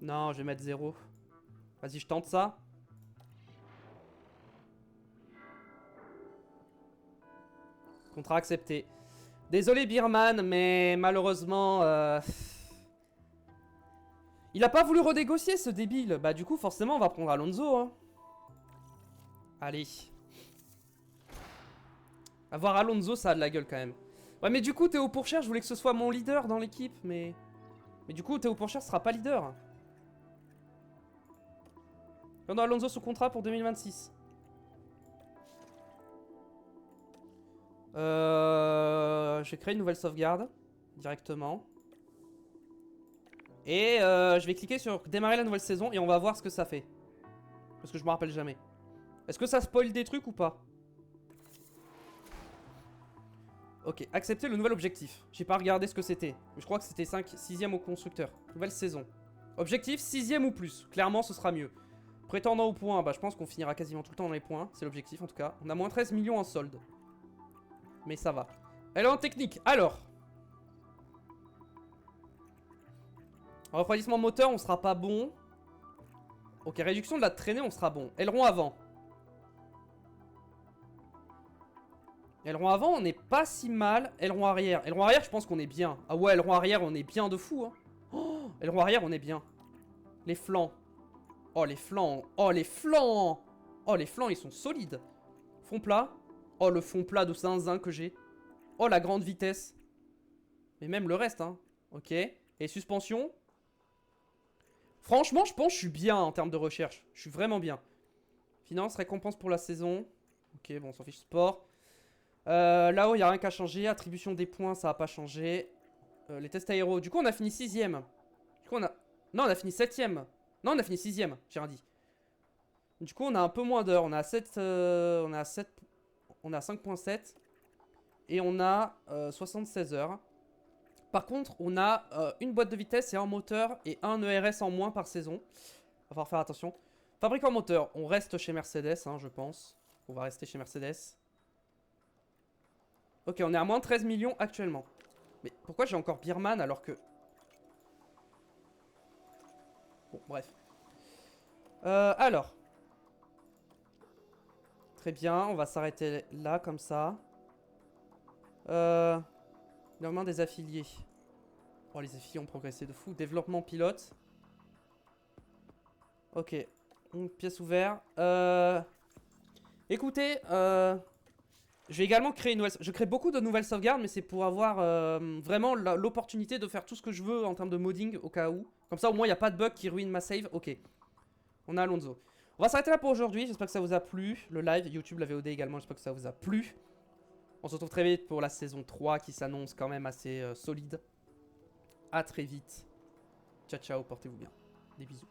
Non, je vais mettre 0. Vas-y, je tente ça. Contrat accepté. Désolé, Birman, mais malheureusement... Il a pas voulu renégocier, ce débile. Bah, du coup, forcément, on va prendre Alonso. Hein. Allez. Avoir Alonso, ça a de la gueule quand même. Ouais, mais du coup, Théo Pourchère, je voulais que ce soit mon leader dans l'équipe, mais... Mais du coup, Théo Pourchère sera pas leader. On a Alonso sous contrat pour 2026. Je vais créer une nouvelle sauvegarde directement. Et je vais cliquer sur démarrer la nouvelle saison et on va voir ce que ça fait. Parce que je me rappelle jamais. Est-ce que ça spoil des trucs ou pas? Ok, accepter le nouvel objectif. J'ai pas regardé ce que c'était. Je crois que c'était 6ème au constructeur. Nouvelle saison. Objectif 6ème ou plus. Clairement, ce sera mieux. Prétendant au point, bah je pense qu'on finira quasiment tout le temps dans les points. C'est l'objectif en tout cas. On a moins 13 millions en solde. Mais ça va. Elle est en technique. Alors. En refroidissement moteur, on sera pas bon. Ok, réduction de la traînée, on sera bon. Aileron avant. Aileron avant, on n'est pas si mal. Aileron arrière. Aileron arrière, je pense qu'on est bien. Ah ouais, aileron arrière, on est bien de fou. Hein. Oh, aileron arrière, on est bien. Les flancs. Oh, les flancs. Oh, les flancs. Oh, les flancs, ils sont solides. Fond plat. Oh, le fond plat de zinzin que j'ai. Oh, la grande vitesse. Mais même le reste, hein. Ok. Et suspension. Franchement, je pense que je suis bien en termes de recherche. Je suis vraiment bien. Finance, récompense pour la saison. Ok, bon, on s'en fiche. Sport. Là-haut, il n'y a rien qu'à changer. Attribution des points, ça n'a pas changé. Les tests aéro. Du coup, on a fini 6ème. Du coup, on a... Non, on a fini 7ème. Non, on a fini 6ème. J'ai rien dit. Du coup, on a un peu moins d'heures. On a 7... On a 7... On a 5.7. Et on a 76 heures. Par contre, on a une boîte de vitesse et un moteur et un ERS en moins par saison. Va falloir faire attention. Fabricant moteur, on reste chez Mercedes, hein, je pense. On va rester chez Mercedes. Ok, on est à moins de 13 millions actuellement. Mais pourquoi j'ai encore Birman alors que... Bon, bref. Alors. Très bien, on va s'arrêter là, comme ça. Développement des affiliés. Oh, les affiliés ont progressé de fou. Développement pilote. Ok. Une pièce ouverte. Écoutez, je vais également créer une nouvelle... Je crée beaucoup de nouvelles sauvegardes, mais c'est pour avoir vraiment l'opportunité de faire tout ce que je veux en termes de modding au cas où. Comme ça, au moins, il n'y a pas de bug qui ruine ma save. Ok. On a Alonso. On va s'arrêter là pour aujourd'hui. J'espère que ça vous a plu. Le live, YouTube, la VOD également, j'espère que ça vous a plu. On se retrouve très vite pour la saison 3 qui s'annonce quand même assez solide. A très vite. Ciao, ciao, portez-vous bien. Des bisous.